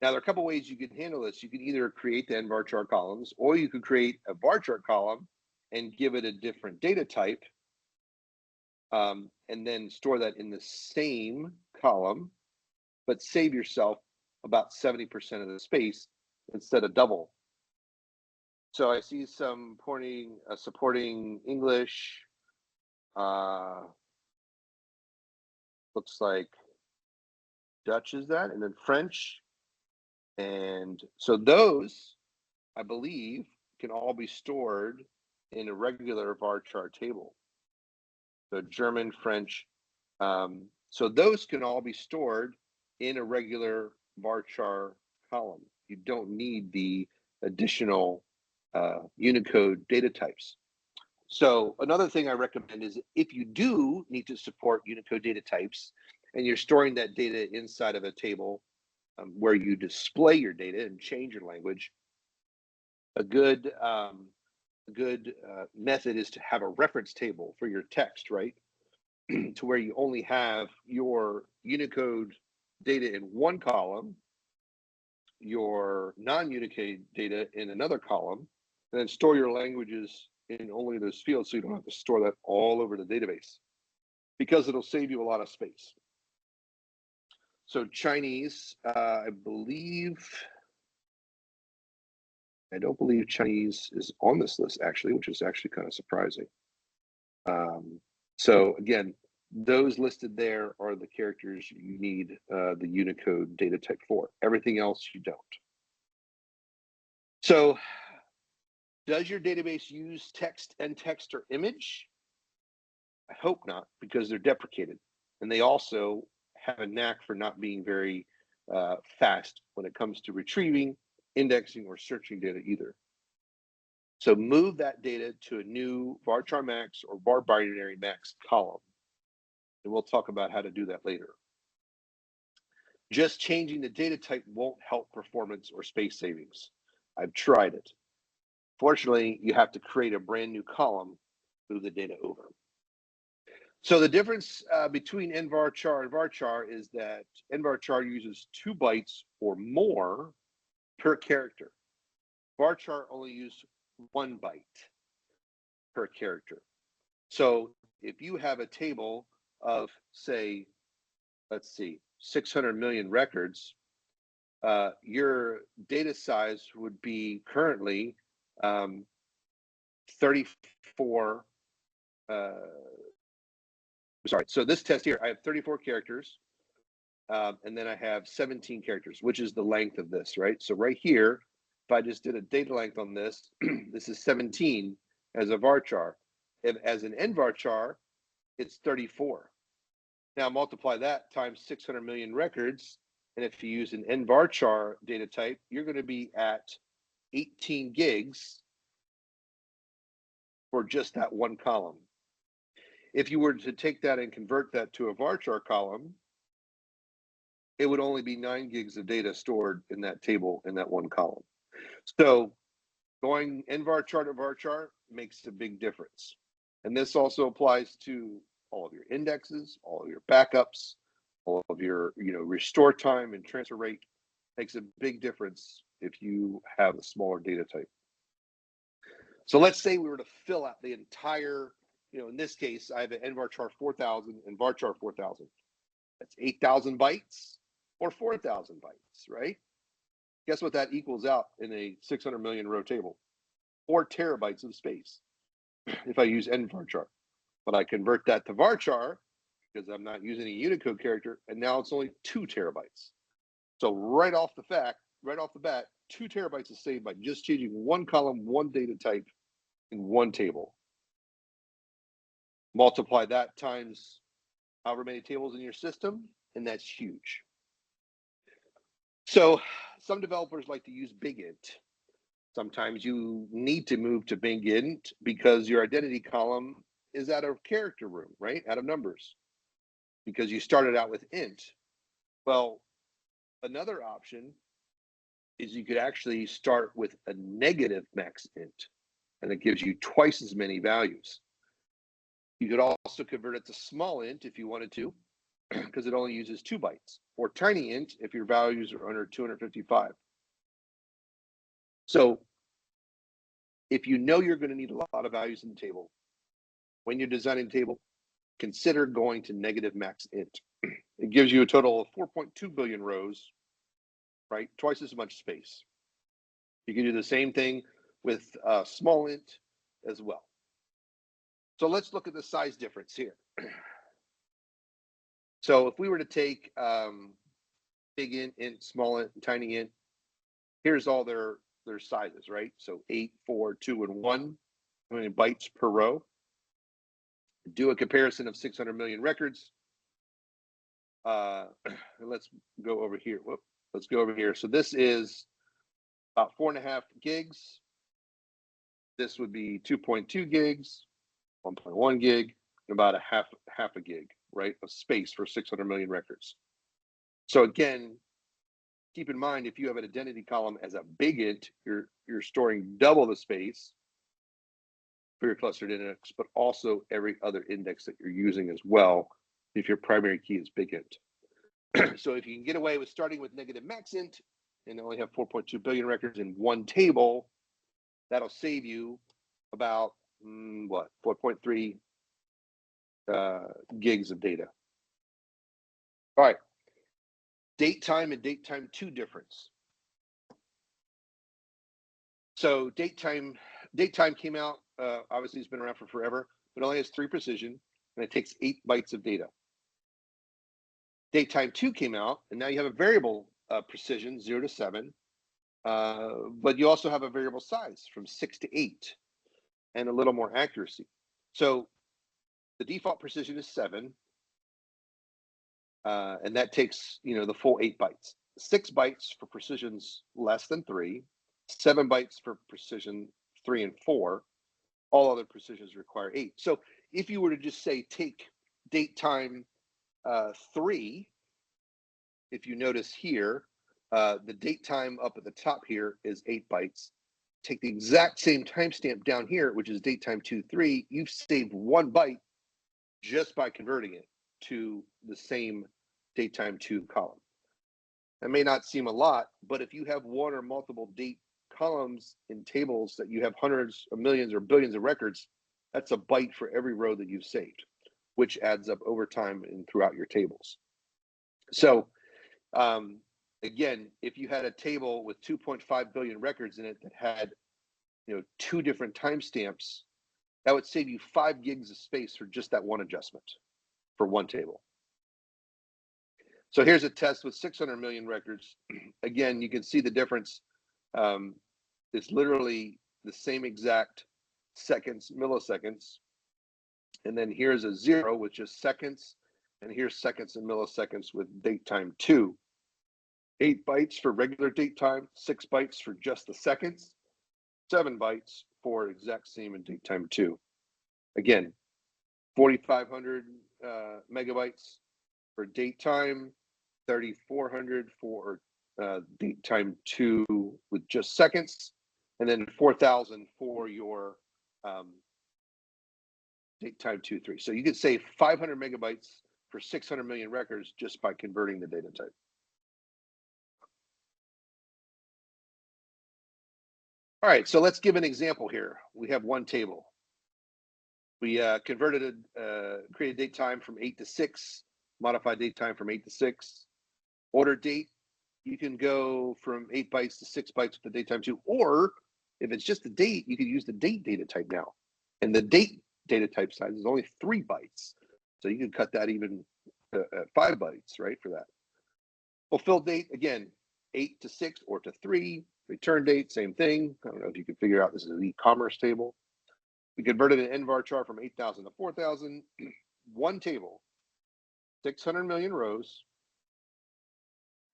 Now, there are a couple ways you can handle this. You can either create the nvarchar columns, or you could create a varchar column and give it a different data type, and then store that in the same column, but save yourself about 70% of the space instead of double. So I see some supporting English. Looks like Dutch is that, and then French. And so those, I believe, can all be stored in a regular varchar table. So German, French. So those can all be stored in a regular varchar column. You don't need the additional Unicode data types. So another thing I recommend is if you do need to support Unicode data types and you're storing that data inside of a table where you display your data and change your language, a good method is to have a reference table for your text, right? To where you only have your Unicode data in one column, your non-Unicode data in another column, and then store your languages in only those fields so you don't have to store that all over the database, because it'll save you a lot of space. So Chinese, I don't believe Chinese is on this list actually, which is actually kind of surprising. So again, those listed there are the characters you need the Unicode data type for. Everything else you don't. So does your database use text and text or image? I hope not, because they're deprecated. And they also have a knack for not being very fast when it comes to retrieving, indexing, or searching data either. So move that data to a new varchar max or var binary max column. And we'll talk about how to do that later. Just changing the data type won't help performance or space savings. I've tried it. Fortunately, you have to create a brand new column, move the data over. So the difference between nvarchar and varchar is that nvarchar uses 2 bytes or more per character. Varchar only uses 1 byte per character. So if you have a table of, say, let's see, 600 million records, your data size would be currently 34. Sorry, so this test here, I have 34 characters, and then I have 17 characters, which is the length of this, right? So right here, if I just did a data length on this, this is 17 as a varchar. If as an nvarchar, it's 34. Now multiply that times 600 million records, and if you use an nvarchar data type, you're going to be at 18 gigs for just that one column. If you were to take that and convert that to a varchar column, it would only be 9 gigs of data stored in that table in that one column. So going nvarchar to varchar makes a big difference. And this also applies to all of your indexes, all of your backups, all of your restore time and transfer rate. Makes a big difference if you have a smaller data type. So let's say we were to fill out the entire, in this case, I have an nvarchar 4000 and varchar 4000. That's 8,000 bytes or 4,000 bytes, right? Guess what that equals out in a 600 million row table? 4 terabytes of space if I use nvarchar. But I convert that to varchar because I'm not using a Unicode character, and now it's only 2 terabytes. So right off the bat, 2 terabytes is saved by just changing one column, one data type in one table. Multiply that times however many tables in your system, and that's huge. So some developers like to use big int. Sometimes you need to move to big int because your identity column is out of character room, right? Out of numbers, because you started out with int. Well, another option is you could actually start with a negative max int, and it gives you twice as many values. You could also convert it to small int if you wanted to, because it only uses 2 bytes, or tiny int if your values are under 255. So if you know you're going to need a lot of values in the table, when you're designing the table, consider going to negative max int. It gives you a total of 4.2 billion rows, right? Twice as much space. You can do the same thing with small int as well. So let's look at the size difference here. So if we were to take big int, small int, and tiny int, here's all their sizes, right? So 8, 4, 2, and 1, how many bytes per row. Do a comparison of 600 million records. Let's go over here. Whoop, let's go over here. So this is about 4.5 gigs. This would be 2.2 gigs, 1.1 gig, and about a half a gig, right, of space for 600 million records. So again, keep in mind, if you have an identity column as a big int, you're storing double the space for your clustered index, but also every other index that you're using as well, if your primary key is big int. So if you can get away with starting with negative max int and only have 4.2 billion records in one table, that'll save you about 4.3 gigs of data. All right, date time and date time 2 difference. So date time came out, obviously it's been around for forever, but only has 3 precision, and it takes 8 bytes of data. Date time 2 came out, and now you have a variable precision, 0 to 7, but you also have a variable size from 6 to 8, and a little more accuracy. So the default precision is 7, and that takes the full 8 bytes. 6 bytes for precisions less than 3, 7 bytes for precision 3 and 4. All other precisions require 8. So if you were to just say take date time 3, if you notice here, the date time up at the top here is 8 bytes. Take the exact same timestamp down here, which is date time 2.3. You've saved 1 byte just by converting it to the same date time 2 column. That may not seem a lot, but if you have one or multiple date columns in tables that you have hundreds of millions or billions of records, that's a byte for every row that you've saved, which adds up over time and throughout your tables. So again, if you had a table with 2.5 billion records in it that had 2 different timestamps, that would save you 5 gigs of space for just that one adjustment for one table. So here's a test with 600 million records. Again, you can see the difference. It's literally the same exact seconds, milliseconds. And then here's a 0 with just seconds. And here's seconds and milliseconds with date time 2. 8 bytes for regular date time, 6 bytes for just the seconds, 7 bytes for exact same in date time 2. Again, 4,500 megabytes for date time, 3,400 for date time 2 with just seconds, and then 4,000 for your date time 2.3. So you could save 500 megabytes for 600 million records just by converting the data type. All right, so let's give an example here. We have one table. We created date time from 8 to 6, modified date time from 8 to 6. Order date, you can go from 8 bytes to 6 bytes with the date time 2, or if it's just the date, you can use the date data type now. And the date data type size is only 3 bytes. So you can cut that even at 5 bytes, right, for that. Fulfill date, again, 8 to 6 or to 3. Return date, same thing. I don't know if you can figure out this is an e-commerce table. We converted an nvar from 8,000 to 4,000. One table, 600 million rows,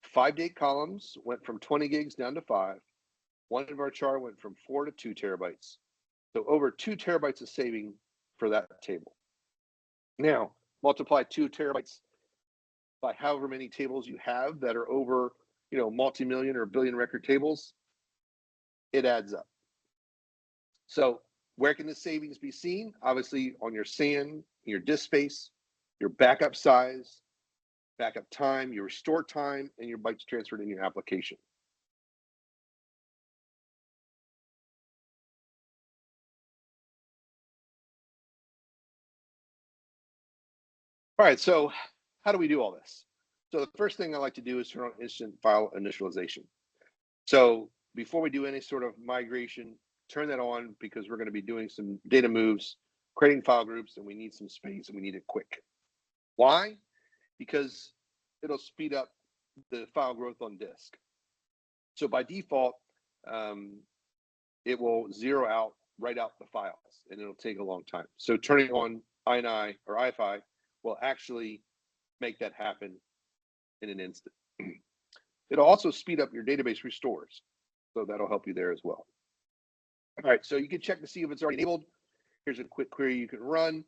5 date columns, went from 20 gigs down to 5. One nvar went from 4 to 2 terabytes. So over 2 terabytes of saving for that table. Now, multiply 2 terabytes by however many tables you have that are over, multi-million or billion record tables. It adds up. So where can the savings be seen? Obviously on your SAN, your disk space, your backup size, backup time, your restore time, and your bytes transferred in your application. All right, so how do we do all this? So the first thing I like to do is turn on instant file initialization. So before we do any sort of migration, turn that on because we're going to be doing some data moves, creating file groups, and we need some space and we need it quick. Why? Because it'll speed up the file growth on disk. So by default, it will write out the files, and it'll take a long time. So turning on INI or IFI will actually make that happen in an instant. It'll also speed up your database restores, so that'll help you there as well. All right, so you can check to see if it's already enabled. Here's a quick query you can run.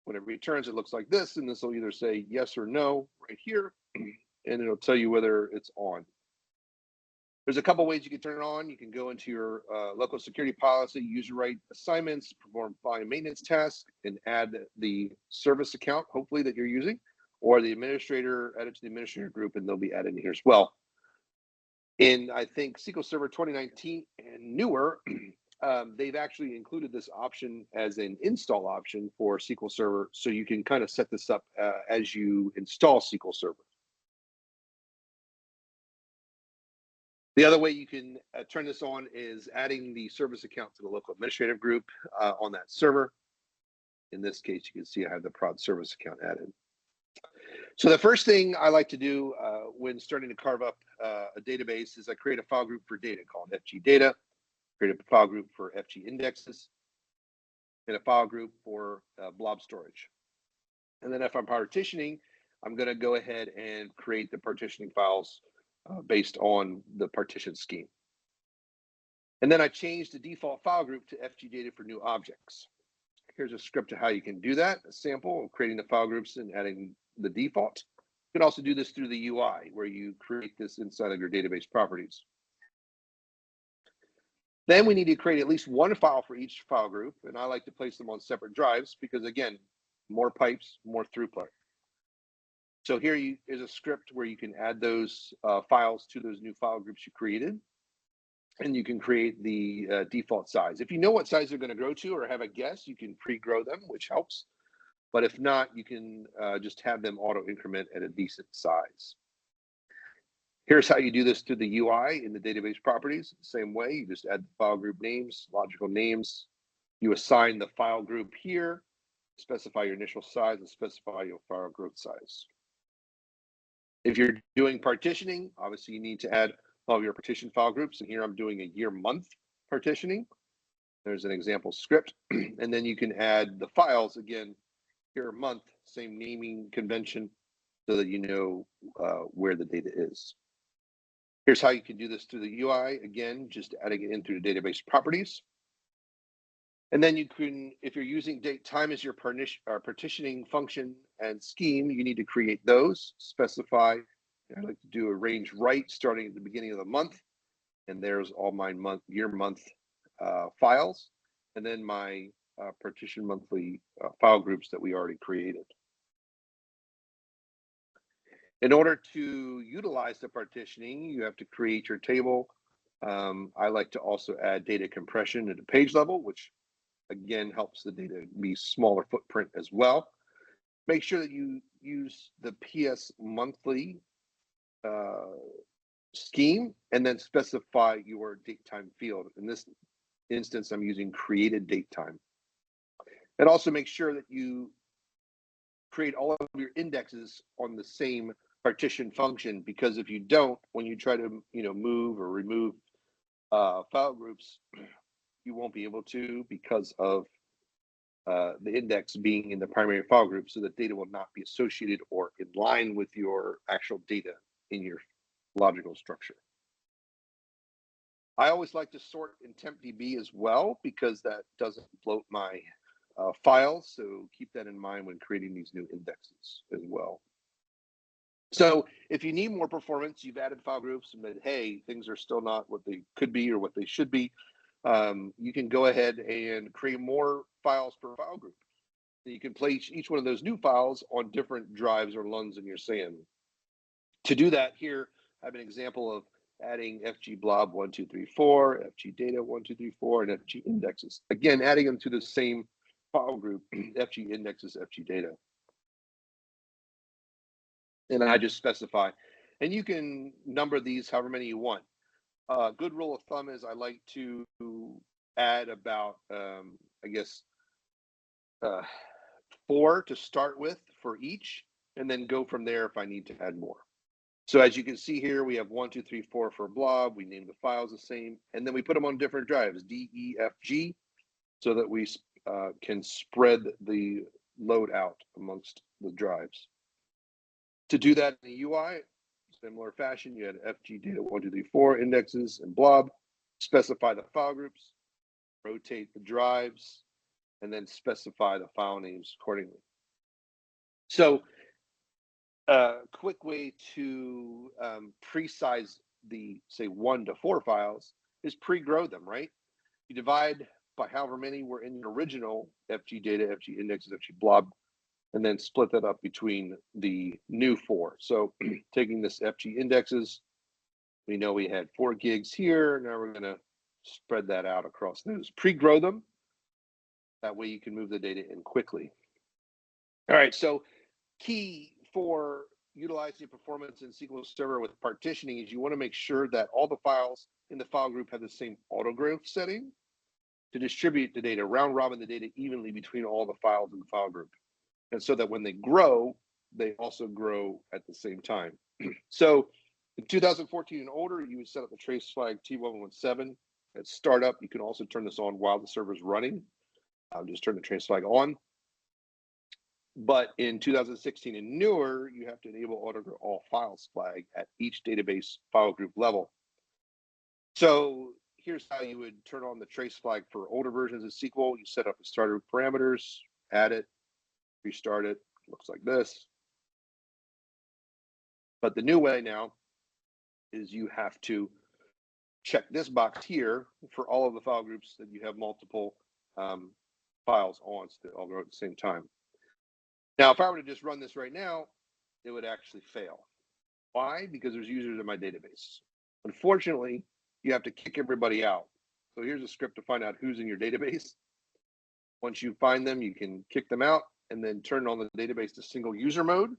When it returns, it looks like this, and this will either say yes or no right here, and it'll tell you whether it's on. There's a couple ways you can turn it on. You can go into your local security policy, user right assignments, perform volume maintenance tasks, and add the service account, hopefully, that you're using, or the administrator, add it to the administrator group, and they'll be added in here as well. In, I think, SQL Server 2019 and newer, they've actually included this option as an install option for SQL Server, so you can kind of set this up as you install SQL Server. The other way you can turn this on is adding the service account to the local administrative group on that server. In this case, you can see I have the prod service account added. So the first thing I like to do when starting to carve up a database is I create a file group for data called FG data, create a file group for FG indexes, and a file group for blob storage. And then if I'm partitioning, I'm going to go ahead and create the partitioning files based on the partition scheme. And then I change the default file group to FG data for new objects. Here's a script to how you can do that, a sample of creating the file groups and adding the default. You can also do this through the UI, where you create this inside of your database properties. Then we need to create at least one file for each file group, and I like to place them on separate drives because, again, more pipes, more throughput. So here is a script where you can add those files to those new file groups you created, and you can create the default size. If you know what size they're going to grow to or have a guess, you can pre-grow them, which helps. But if not, you can just have them auto increment at a decent size. Here's how you do this through the UI in the database properties. Same way, you just add the file group names, logical names. You assign the file group here, specify your initial size, and specify your file growth size. If you're doing partitioning, obviously you need to add all of your partition file groups. And here I'm doing a year-month partitioning. There's an example script. And then you can add the files, again, year, month, same naming convention, so that you know where the data is. Here's how you can do this through the UI. Again, just adding it in through the database properties. And then you can, if you're using date time as your partitioning function and scheme, you need to create those, specify. I like to do a range right starting at the beginning of the month. And there's all my year-month files. And then my partition monthly file groups that we already created. In order to utilize the partitioning, you have to create your table. I like to also add data compression at the page level, which again helps the data be smaller footprint as well. Make sure that you use the PS monthly scheme and then specify your date time field. In this instance, I'm using created date time. And also make sure that you create all of your indexes on the same partition function, because if you don't, when you try to move or remove file groups, you won't be able to, because of the index being in the primary file group, so that data will not be associated or in line with your actual data in your logical structure. I always like to sort in TempDB as well, because that doesn't bloat my files, so keep that in mind when creating these new indexes as well. So if you need more performance, you've added file groups, but hey, things are still not what they could be or what they should be, you can go ahead and create more files per file group. You can place each one of those new files on different drives or LUNs in your SAN. To do that, here I have an example of adding FG blob 1, 2, 3, 4, FG data 1, 2, 3, 4, and FG indexes. Again, adding them to the same file group, FG indexes, FG data. And I just specify, and you can number these however many you want. Good rule of thumb is I like to add about, I guess, 4 to start with for each, and then go from there if I need to add more. So as you can see here, we have 1, 2, 3, 4 for blob. We name the files the same, and then we put them on different drives, D, E, F, G, so that we can spread the load out amongst the drives. To do that in the UI, similar fashion, you had FG data 1, 2, 3, 4 indexes and blob, specify the file groups, rotate the drives, and then specify the file names accordingly. So a quick way to pre-size the, say, 1 to 4 files is pre-grow them, right? You divide by however many were in your original FG data, FG indexes, FG blob, and then split that up between the new 4. So taking this FG indexes, we know we had 4 gigs here. Now we're going to spread that out across those. Pre-grow them. That way you can move the data in quickly. All right, so key for utilizing performance in SQL Server with partitioning is you want to make sure that all the files in the file group have the same autogrowth setting to distribute the data, round robin the data evenly between all the files in the file group. And so that when they grow, they also grow at the same time. So in 2014 and older, you would set up the trace flag T117 at startup. You can also turn this on while the server is running. Just turn the trace flag on. But in 2016 and newer, you have to enable autogrow all files flag at each database file group level. So here's how you would turn on the trace flag for older versions of SQL. You set up the starter parameters, add it, restart it, looks like this. But the new way now is you have to check this box here for all of the file groups that you have multiple files on, so they all go at the same time. Now, if I were to just run this right now, it would actually fail. Why? Because there's users in my database. Unfortunately, you have to kick everybody out. So here's a script to find out who's in your database. Once you find them, you can kick them out and then turn on the database to single user mode,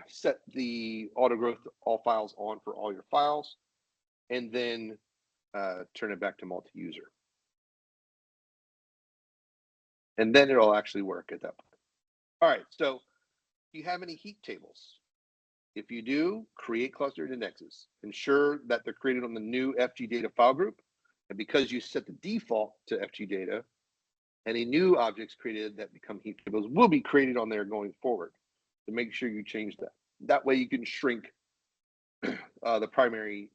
set the autogrowth to all files on for all your files, and then turn it back to multi-user. And then it'll actually work at that point. All right, so do you have any heap tables? If you do, create clustered indexes. Ensure that they're created on the new FG data file group. And because you set the default to FG data, any new objects created that become heap tables will be created on there going forward. So make sure you change that. That way you can shrink the primary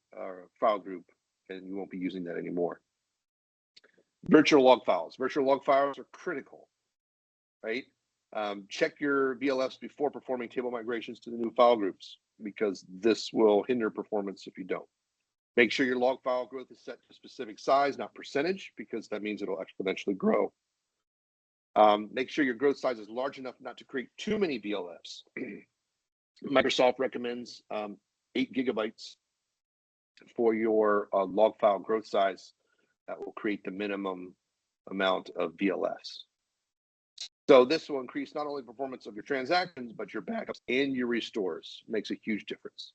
file group and you won't be using that anymore. Virtual log files. Virtual log files are critical, right? Check your VLFs before performing table migrations to the new file groups, because this will hinder performance if you don't. Make sure your log file growth is set to a specific size, not percentage, because that means it'll exponentially grow. Make sure your growth size is large enough not to create too many VLFs. Microsoft recommends 8 gigabytes for your log file growth size. That will create the minimum amount of VLFs. So this will increase not only performance of your transactions, but your backups and your restores. Makes a huge difference.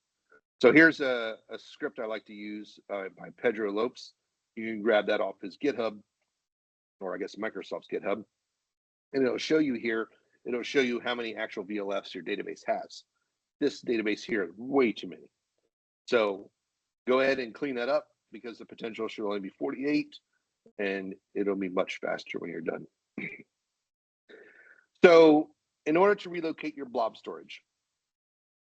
So here's a script I like to use by Pedro Lopes. You can grab that off his GitHub, or I guess Microsoft's GitHub. And it'll show you here, it'll show you how many actual VLFs your database has. This database here is way too many. So go ahead and clean that up, because the potential should only be 48, and it'll be much faster when you're done. So in order to relocate your blob storage,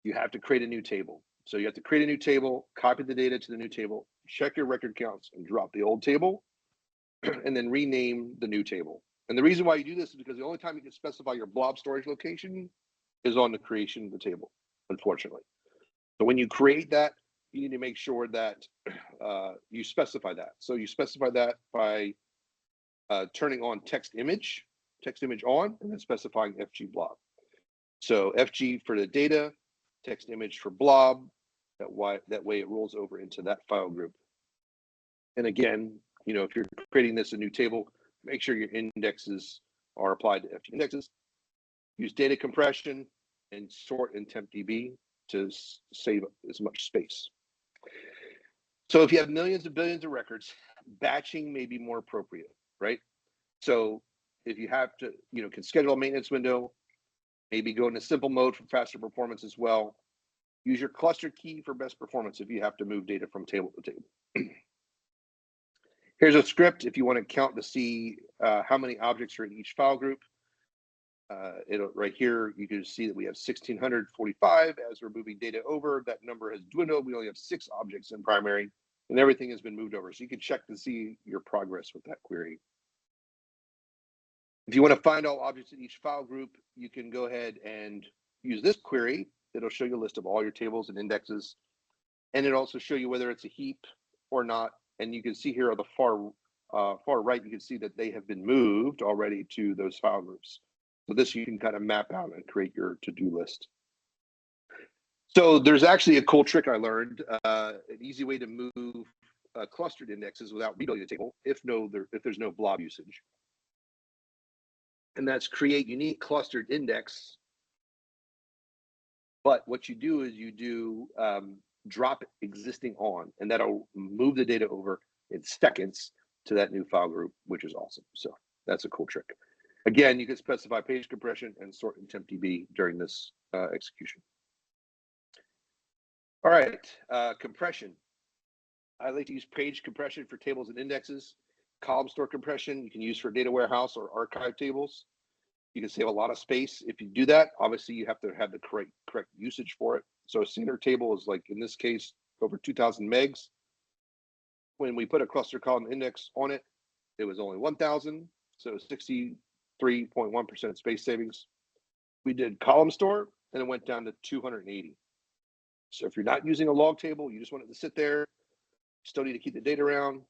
you have to create a new table. So you have to create a new table, copy the data to the new table, check your record counts, and drop the old table, and then rename the new table. And the reason why you do this is because the only time you can specify your blob storage location is on the creation of the table, unfortunately. So when you create that, you need to make sure that you specify that. So you specify that by turning on text image on, and then specifying FG blob. So FG for the data, text image for blob. That way it rolls over into that file group. And again, if you're creating this a new table, make sure your indexes are applied to FG indexes. Use data compression and sort in tempdb to save as much space. So if you have millions and billions of records, batching may be more appropriate, right? So if you have to, can schedule a maintenance window, maybe go into simple mode for faster performance as well. Use your cluster key for best performance if you have to move data from table to table. Here's a script if you want to count to see how many objects are in each file group. Right here, you can see that we have 1,645 as we're moving data over. That number has dwindled. We only have 6 objects in primary, and everything has been moved over. So you can check to see your progress with that query. If you want to find all objects in each file group, you can go ahead and use this query. It'll show you a list of all your tables and indexes, and it'll also show you whether it's a heap or not. And you can see here on the far right, you can see that they have been moved already to those file groups. So this you can kind of map out and create your to-do list. So there's actually a cool trick I learned, an easy way to move clustered indexes without rebuilding the table if there's no blob usage. And that's create unique clustered index. But what you do is you do drop existing on, and that'll move the data over in seconds to that new file group, which is awesome. So that's a cool trick. Again, you can specify page compression and sort in tempdb during this execution. All right, compression. I like to use page compression for tables and indexes. Column store compression you can use for data warehouse or archive tables. You can save a lot of space if you do that. Obviously, you have to have the correct usage for it. So a standard table is, like in this case, over 2,000 megs. When we put a cluster column index on it, it was only 1,000, so 63.1% space savings. We did column store, and it went down to 280. So if you're not using a log table, you just want it to sit there, still need to keep the data around,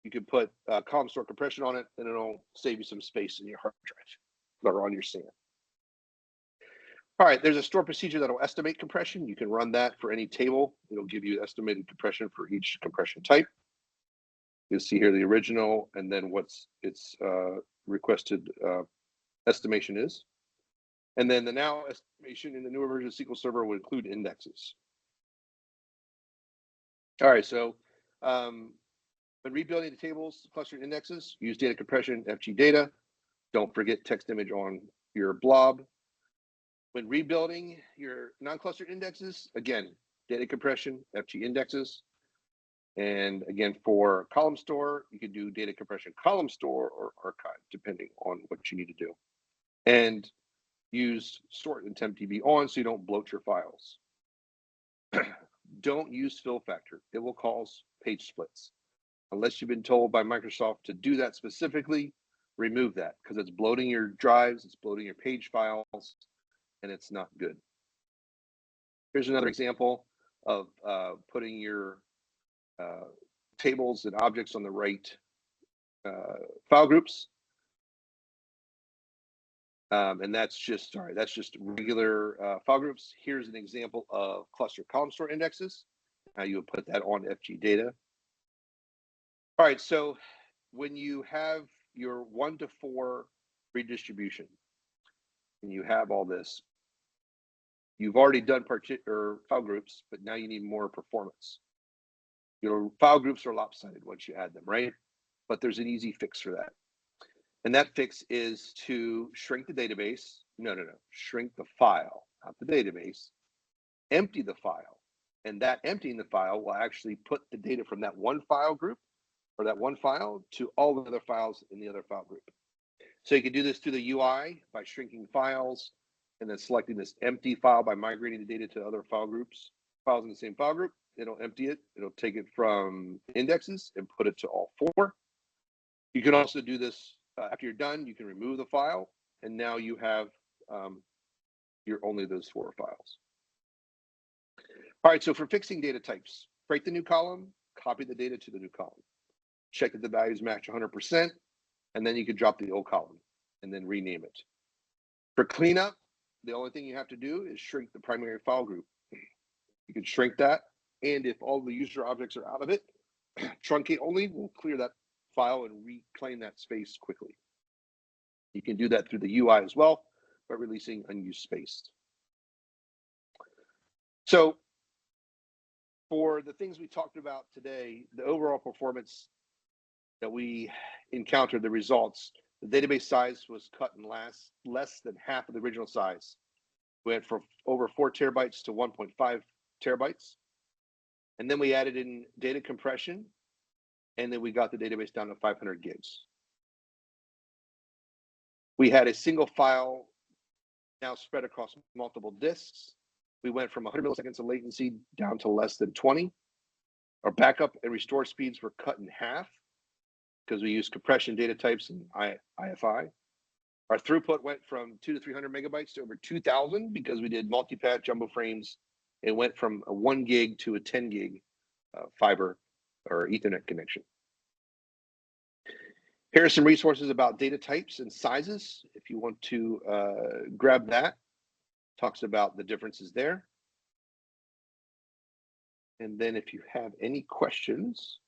you can put column store compression on it, and it'll save you some space in your hard drive or on your SAN. All right, there's a store procedure that'll estimate compression. You can run that for any table. It'll give you estimated compression for each compression type. You'll see here the original and then what's its requested estimation is. And then the now estimation in the newer version of SQL Server would include indexes. All right, so when rebuilding the tables, clustered indexes, use data compression, FG data. Don't forget text image on your blob. When rebuilding your non-clustered indexes, again, data compression, FG indexes. And again, for column store, you can do data compression column store or archive, depending on what you need to do. And use sort and tempdb on so you don't bloat your files. Don't use fill factor. It will cause page splits. Unless you've been told by Microsoft to do that specifically, remove that because it's bloating your drives, it's bloating your page files, and it's not good. Here's another example of putting your tables and objects on the right file groups. And that's just regular file groups. Here's an example of cluster column store indexes, how you would put that on FG data. All right, so when you have your 1 to 4 redistribution, and you have all this, you've already done file groups, but now you need more performance. Your file groups are lopsided once you add them, right? But there's an easy fix for that. And that fix is to shrink the database. No, shrink the file, not the database. Empty the file. And that emptying the file will actually put the data from that one file group or that one file to all the other files in the other file group. So you can do this through the UI by shrinking files and then selecting this empty file by migrating the data to other file groups, files in the same file group. It'll empty it. It'll take it from indexes and put it to all 4. You can also do this after you're done. You can remove the file, and now you have only those 4 files. All right, so for fixing data types, break the new column, copy the data to the new column. Check that the values match 100%, and then you can drop the old column and then rename it. For cleanup, the only thing you have to do is shrink the primary file group. You can shrink that, and if all the user objects are out of it, truncate only will clear that file and reclaim that space quickly. You can do that through the UI as well by releasing unused space. So for the things we talked about today, the overall performance that we encountered, the results, the database size was cut in less than half of the original size. We went from over 4 terabytes to 1.5 terabytes. And then we added in data compression, and then we got the database down to 500 gigs. We had a single file now spread across multiple disks. We went from 100 milliseconds of latency down to less than 20. Our backup and restore speeds were cut in half because we used compression data types and IFI. Our throughput went from 200 to 300 megabytes to over 2,000 because we did multi-path jumbo frames. It went from a 1 gig to a 10 gig fiber or Ethernet connection. Here are some resources about data types and sizes. If you want to grab that, talks about the differences there. And then if you have any questions,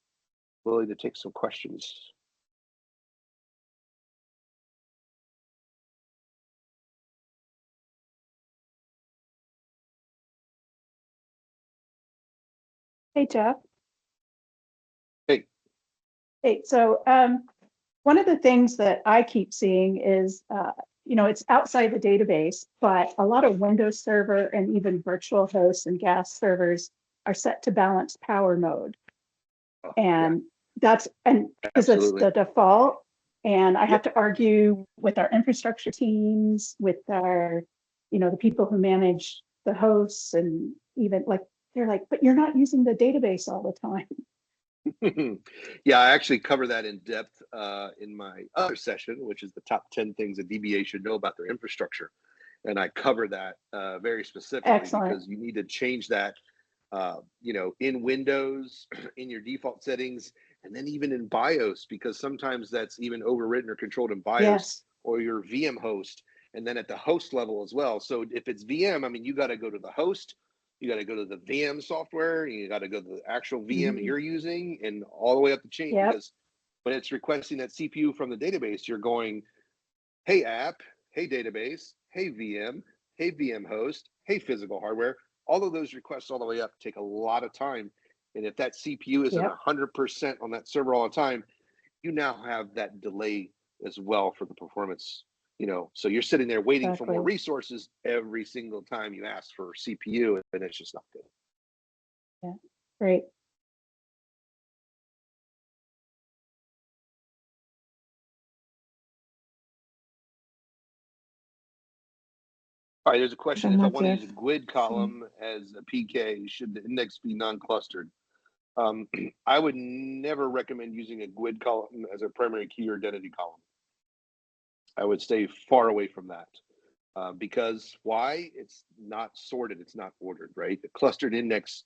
willing to take some questions. Hey, Jeff. Hey. Hey, so one of the things that I keep seeing is, it's outside the database, but a lot of Windows Server and even virtual hosts and gas servers are set to balanced power mode. And because it's the default. And I have to argue with our infrastructure teams, with our, the people who manage the hosts, and even they're like, but you're not using the database all the time. Yeah, I actually cover that in depth in my other session, which is the top 10 things a DBA should know about their infrastructure. And I cover that very specifically. Excellent. Because you need to change that, in Windows, in your default settings, and then even in BIOS, because sometimes that's even overwritten or controlled in BIOS or your VM host, and then at the host level as well. So if it's VM, I mean, you got to go to the host. You got to go to the VM software. You got to go to the actual VM you're using, and all the way up the chain. Because when it's requesting that CPU from the database, you're going, hey app, hey database, hey VM host, hey physical hardware. All of those requests all the way up take a lot of time. And if that CPU isn't 100% on that server all the time, you now have that delay as well for the performance. So you're sitting there waiting for more resources every single time you ask for CPU, and it's just not good. Yeah, great. All right, there's a question. If I want to use a GUID column as a PK, should the index be non-clustered? I would never recommend using a GUID column as a primary key or identity column. I would stay far away from that. Because why? It's not sorted, it's not ordered, right? The clustered index,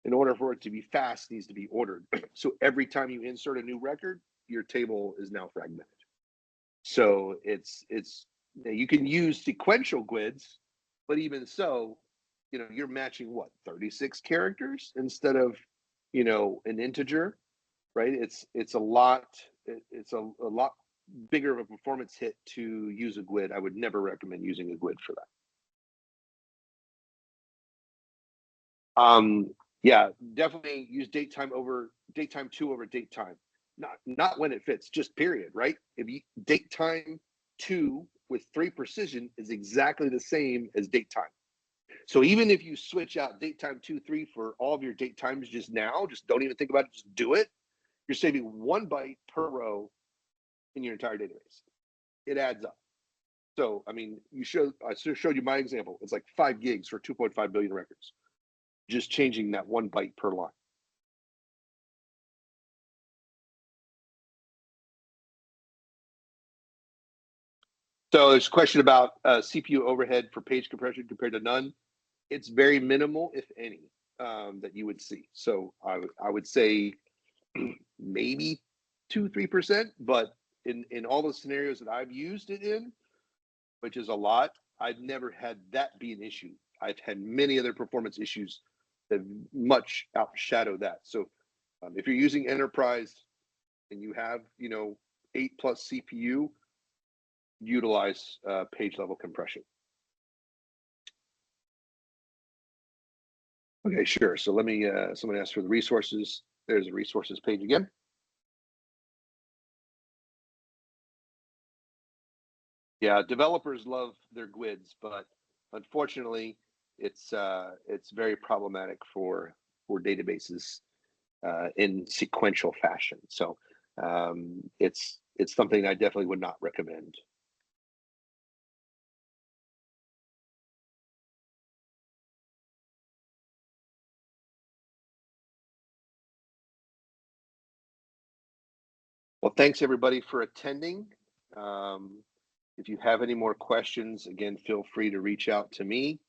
in order for it to be fast, needs to be ordered. So every time you insert a new record, your table is now fragmented. So you can use sequential GUIDs, but even so, you're matching what, 36 characters instead of, an integer, right? It's a lot bigger of a performance hit to use a GUID. I would never recommend using a GUID for that. Yeah, definitely use datetime 2 over datetime. Not when it fits, just period, right? If you datetime 2 with 3 precision is exactly the same as datetime. So even if you switch out datetime 2, 3 for all of your date times just now, just don't even think about it, just do it. You're saving 1 byte per row in your entire database. It adds up. So, I mean, I showed you my example. It's like 5 gigs for 2.5 billion records. Just changing that 1 byte per line. So there's a question about CPU overhead for page compression compared to none. It's very minimal, if any, that you would see. So I would say maybe 2-3%, but in all the scenarios that I've used it in, which is a lot, I've never had that be an issue. I've had many other performance issues that much outshadow that. So if you're using enterprise and you have 8+ CPU, utilize page level compression. Okay, sure. So let me, someone asked for the resources. There's a resources page again. Yeah, developers love their GUIDs, but unfortunately, it's very problematic for databases in sequential fashion. So it's something I definitely would not recommend. Well, thanks everybody for attending. If you have any more questions, again, feel free to reach out to me.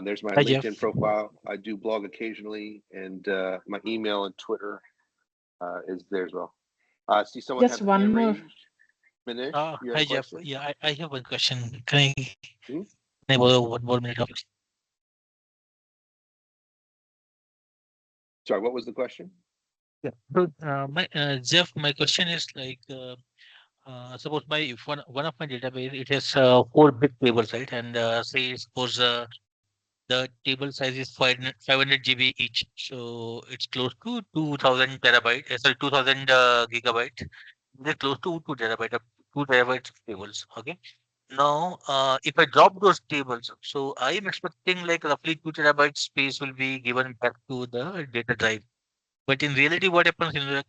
There's my Hi, LinkedIn Jeff. profile. I do blog occasionally, and my email and Twitter is there as well. I see someone Just has a one hand more. raised. Manish, you have Hi, a Jeff. question? Yeah, I have one question. Can Hmm? I borrow 1 more minute of? Sorry, what was the question? Yeah. So, Jeff, my question is like, suppose my if one of my database it has 4 big tables, right? And say suppose the table size is 500 GB each, so it's close to 2000 terabyte. Sorry, 2000 gigabyte. They're close to 2 terabyte of 2 terabytes of tables. Okay. Now, if I drop those tables, so I am expecting like roughly 2 terabyte space will be given back to the data drive. But in reality, what happens in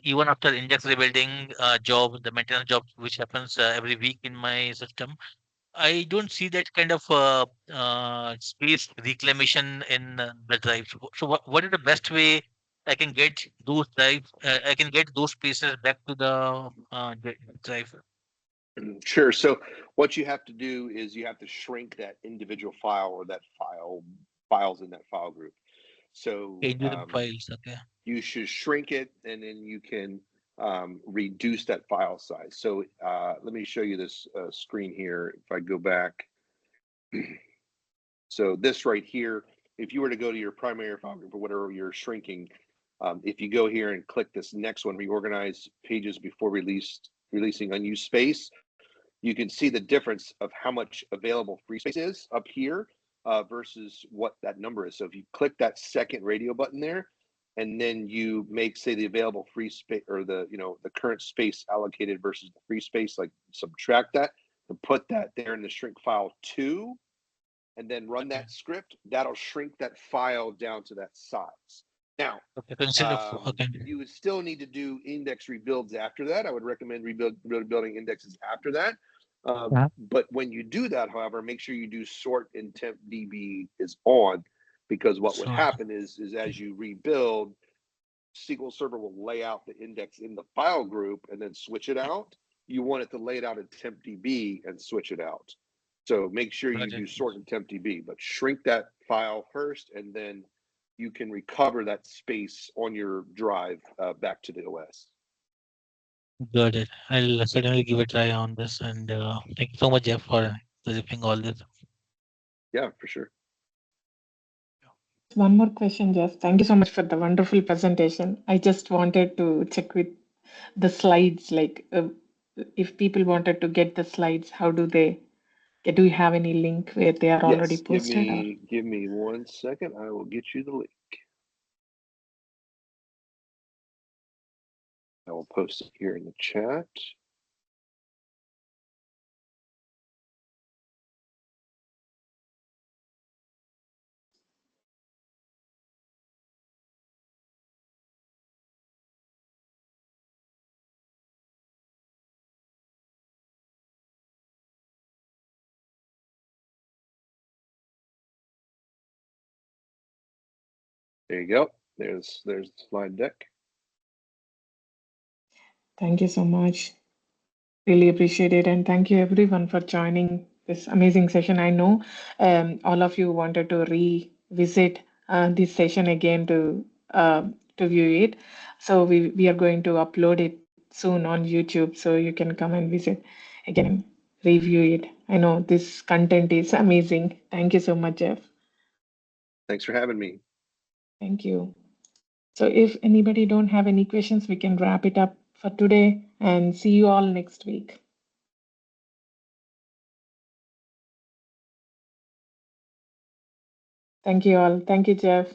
even after index rebuilding job, the maintenance job, which happens every week in my system, I don't see that kind of space reclamation in the drive. So what is the best way I can get those drives? I can get those spaces back to the drive. Sure. So what you have to do is you have to shrink that individual file or that files in that file group. So Individual files. Okay. you should shrink it, and then you can reduce that file size. So let me show you this screen here. If I go back, so this right here, if you were to go to your primary file group or whatever you're shrinking, if you go here and click this next one, reorganize pages before releasing unused space, you can see the difference of how much available free space is up here versus what that number is. So if you click that second radio button there, and then you make, say, the available free space or the current space allocated versus the free space, like subtract that and put that there in the shrink file 2, and then run that script, that'll shrink that file down to that size. Now, Okay. So instead of okay. you would still need to do index rebuilds after that. I would recommend rebuilding indexes after that. But when you do that, however, make sure you do sort in temp DB is on, because what would happen is as you rebuild, SQL Server will lay out the index in the file group and then switch it out. You want it to lay it out in temp DB and switch it out. So make sure you do sort in temp DB, but shrink that file first, and then you can recover that space on your drive back to the OS. Got it. I'll certainly give a try on this. And thank you so much, Jeff, for specifying all this. Yeah, for sure. One more question, Jeff. Thank you so much for the wonderful presentation. I just wanted to check with the slides, like if people wanted to get the slides, how do they get? Do you have any link where they are already Yes, posted? give me 1 second. I will get you the link. I will post it here in the chat. There you go. There's the slide deck. Thank you so much. Really appreciate it. And thank you everyone for joining this amazing session. I know all of you wanted to revisit this session again to view it. So we are going to upload it soon on YouTube, so you can come and visit again, review it. I know this content is amazing. Thank you so much, Jeff. Thanks for having me. Thank you. So if anybody don't have any questions, we can wrap it up for today and see you all next week. Thank you all. Thank you, Jeff.